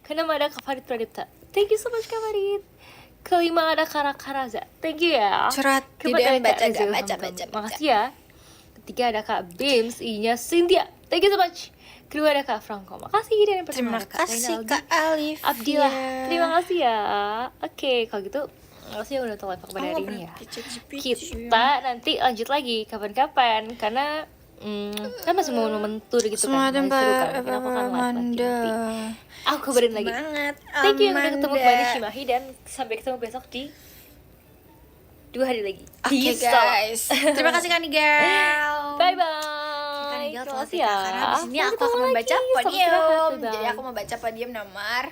Kenapa ada Kak Farid Pradipta? Thank you so much Kak Farid. Kelima ada Kara Karaza. Thank you ya. Curhat di Keempat ada DM Kak baca Reza gak? Ilham Baca. Tommy. Makasih ya. Ketiga ada Kak Bims, I-nya Cynthia. Thank you so much. Kedua ada Kak Franco. Makasih. Dan yang pertama Terima ada Kak kasih Zainal Kak Alif. Abdillah. Terima kasih ya. Oke, kalau gitu makasih ya udah nonton live aku pada Oh, hari ini ya. Kita Kita nanti lanjut lagi kapan-kapan karena kan masih momen tour gitu semua kan, masih tempat seru kan. Mungkin aku akan live lagi nanti. Aku kabarin lagi. Semangat, Thank you udah Amanda. ketemu kembali Shimahi dan sampai ketemu besok di 2 hari lagi. Oke Peace out. guys. Terima kasih Kani Girl. Bye bye. Kani Girl Terima telah kasih tiba karena abis ini aku akan membaca podium. Jadi aku membaca podium nomor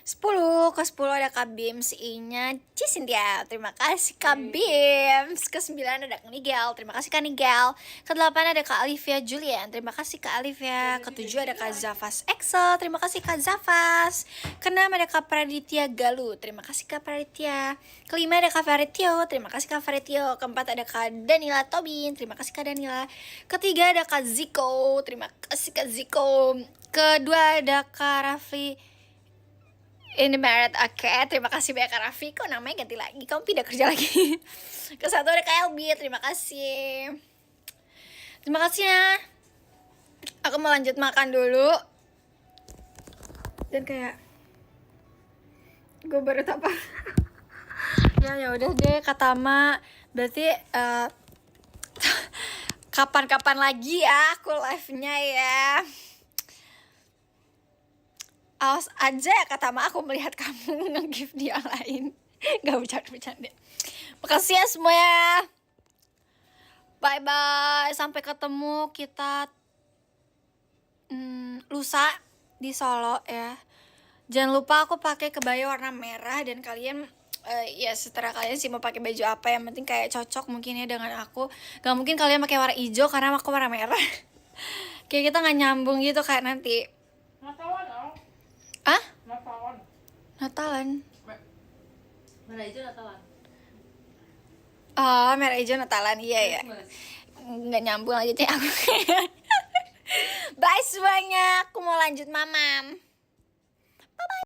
10. Ke 10 ada Kak Bims, I-nya Cynthia. Terima kasih Kak Bims. Ke 9 ada Kak Nigel. Terima kasih Kak Nigel. Ke 8 ada Kak Olivia Julian. Terima kasih Kak Olivia. Ke 7 ada Kak Zafas Excel. Terima kasih Kak Zafas. Ke 6 ada Kak Praditya Galuh. Terima kasih Kak Praditya. Ke 5 ada Kak Faritio. Terima kasih Kak Faritio. Ke 4 ada Kak Danila Tobin. Terima kasih Kak Danila. Ke 3 ada Kak Ziko. Terima kasih Kak Ziko. Ke 2 ada Kak Rafli ini Merit. Oke, terima kasih banyak Kak Raffi. Kok namanya ganti lagi? Kamu pindah kerja lagi. Ke 1 ada Kak Elbi. Terima kasih. Terima kasih ya. Aku mau lanjut makan dulu. Dan kayak Gue baru apa? Ya udah deh kata Ma. Berarti kapan-kapan lagi ya aku live-nya ya. Awas aja ya kata Ma, aku melihat kamu nge-gift dia lain. Gak bercanda. Makasih ya semuanya. Bye bye. Sampai ketemu kita lusa di Solo ya. Jangan lupa aku pakai kebaya warna merah dan kalian ya setelah kalian sih mau pakai baju apa yang penting kayak cocok mungkin ya dengan aku. Gak mungkin kalian pakai warna hijau karena aku warna merah. Kayak kita nggak nyambung gitu kayak nanti. Natalan dong. Ah? Natalan. Natalan. Merah hijau Natalan. Oh, merah hijau Natalan, iya ya. Nggak nyambung lagi cek aku. Bye semuanya, aku mau lanjut mamam.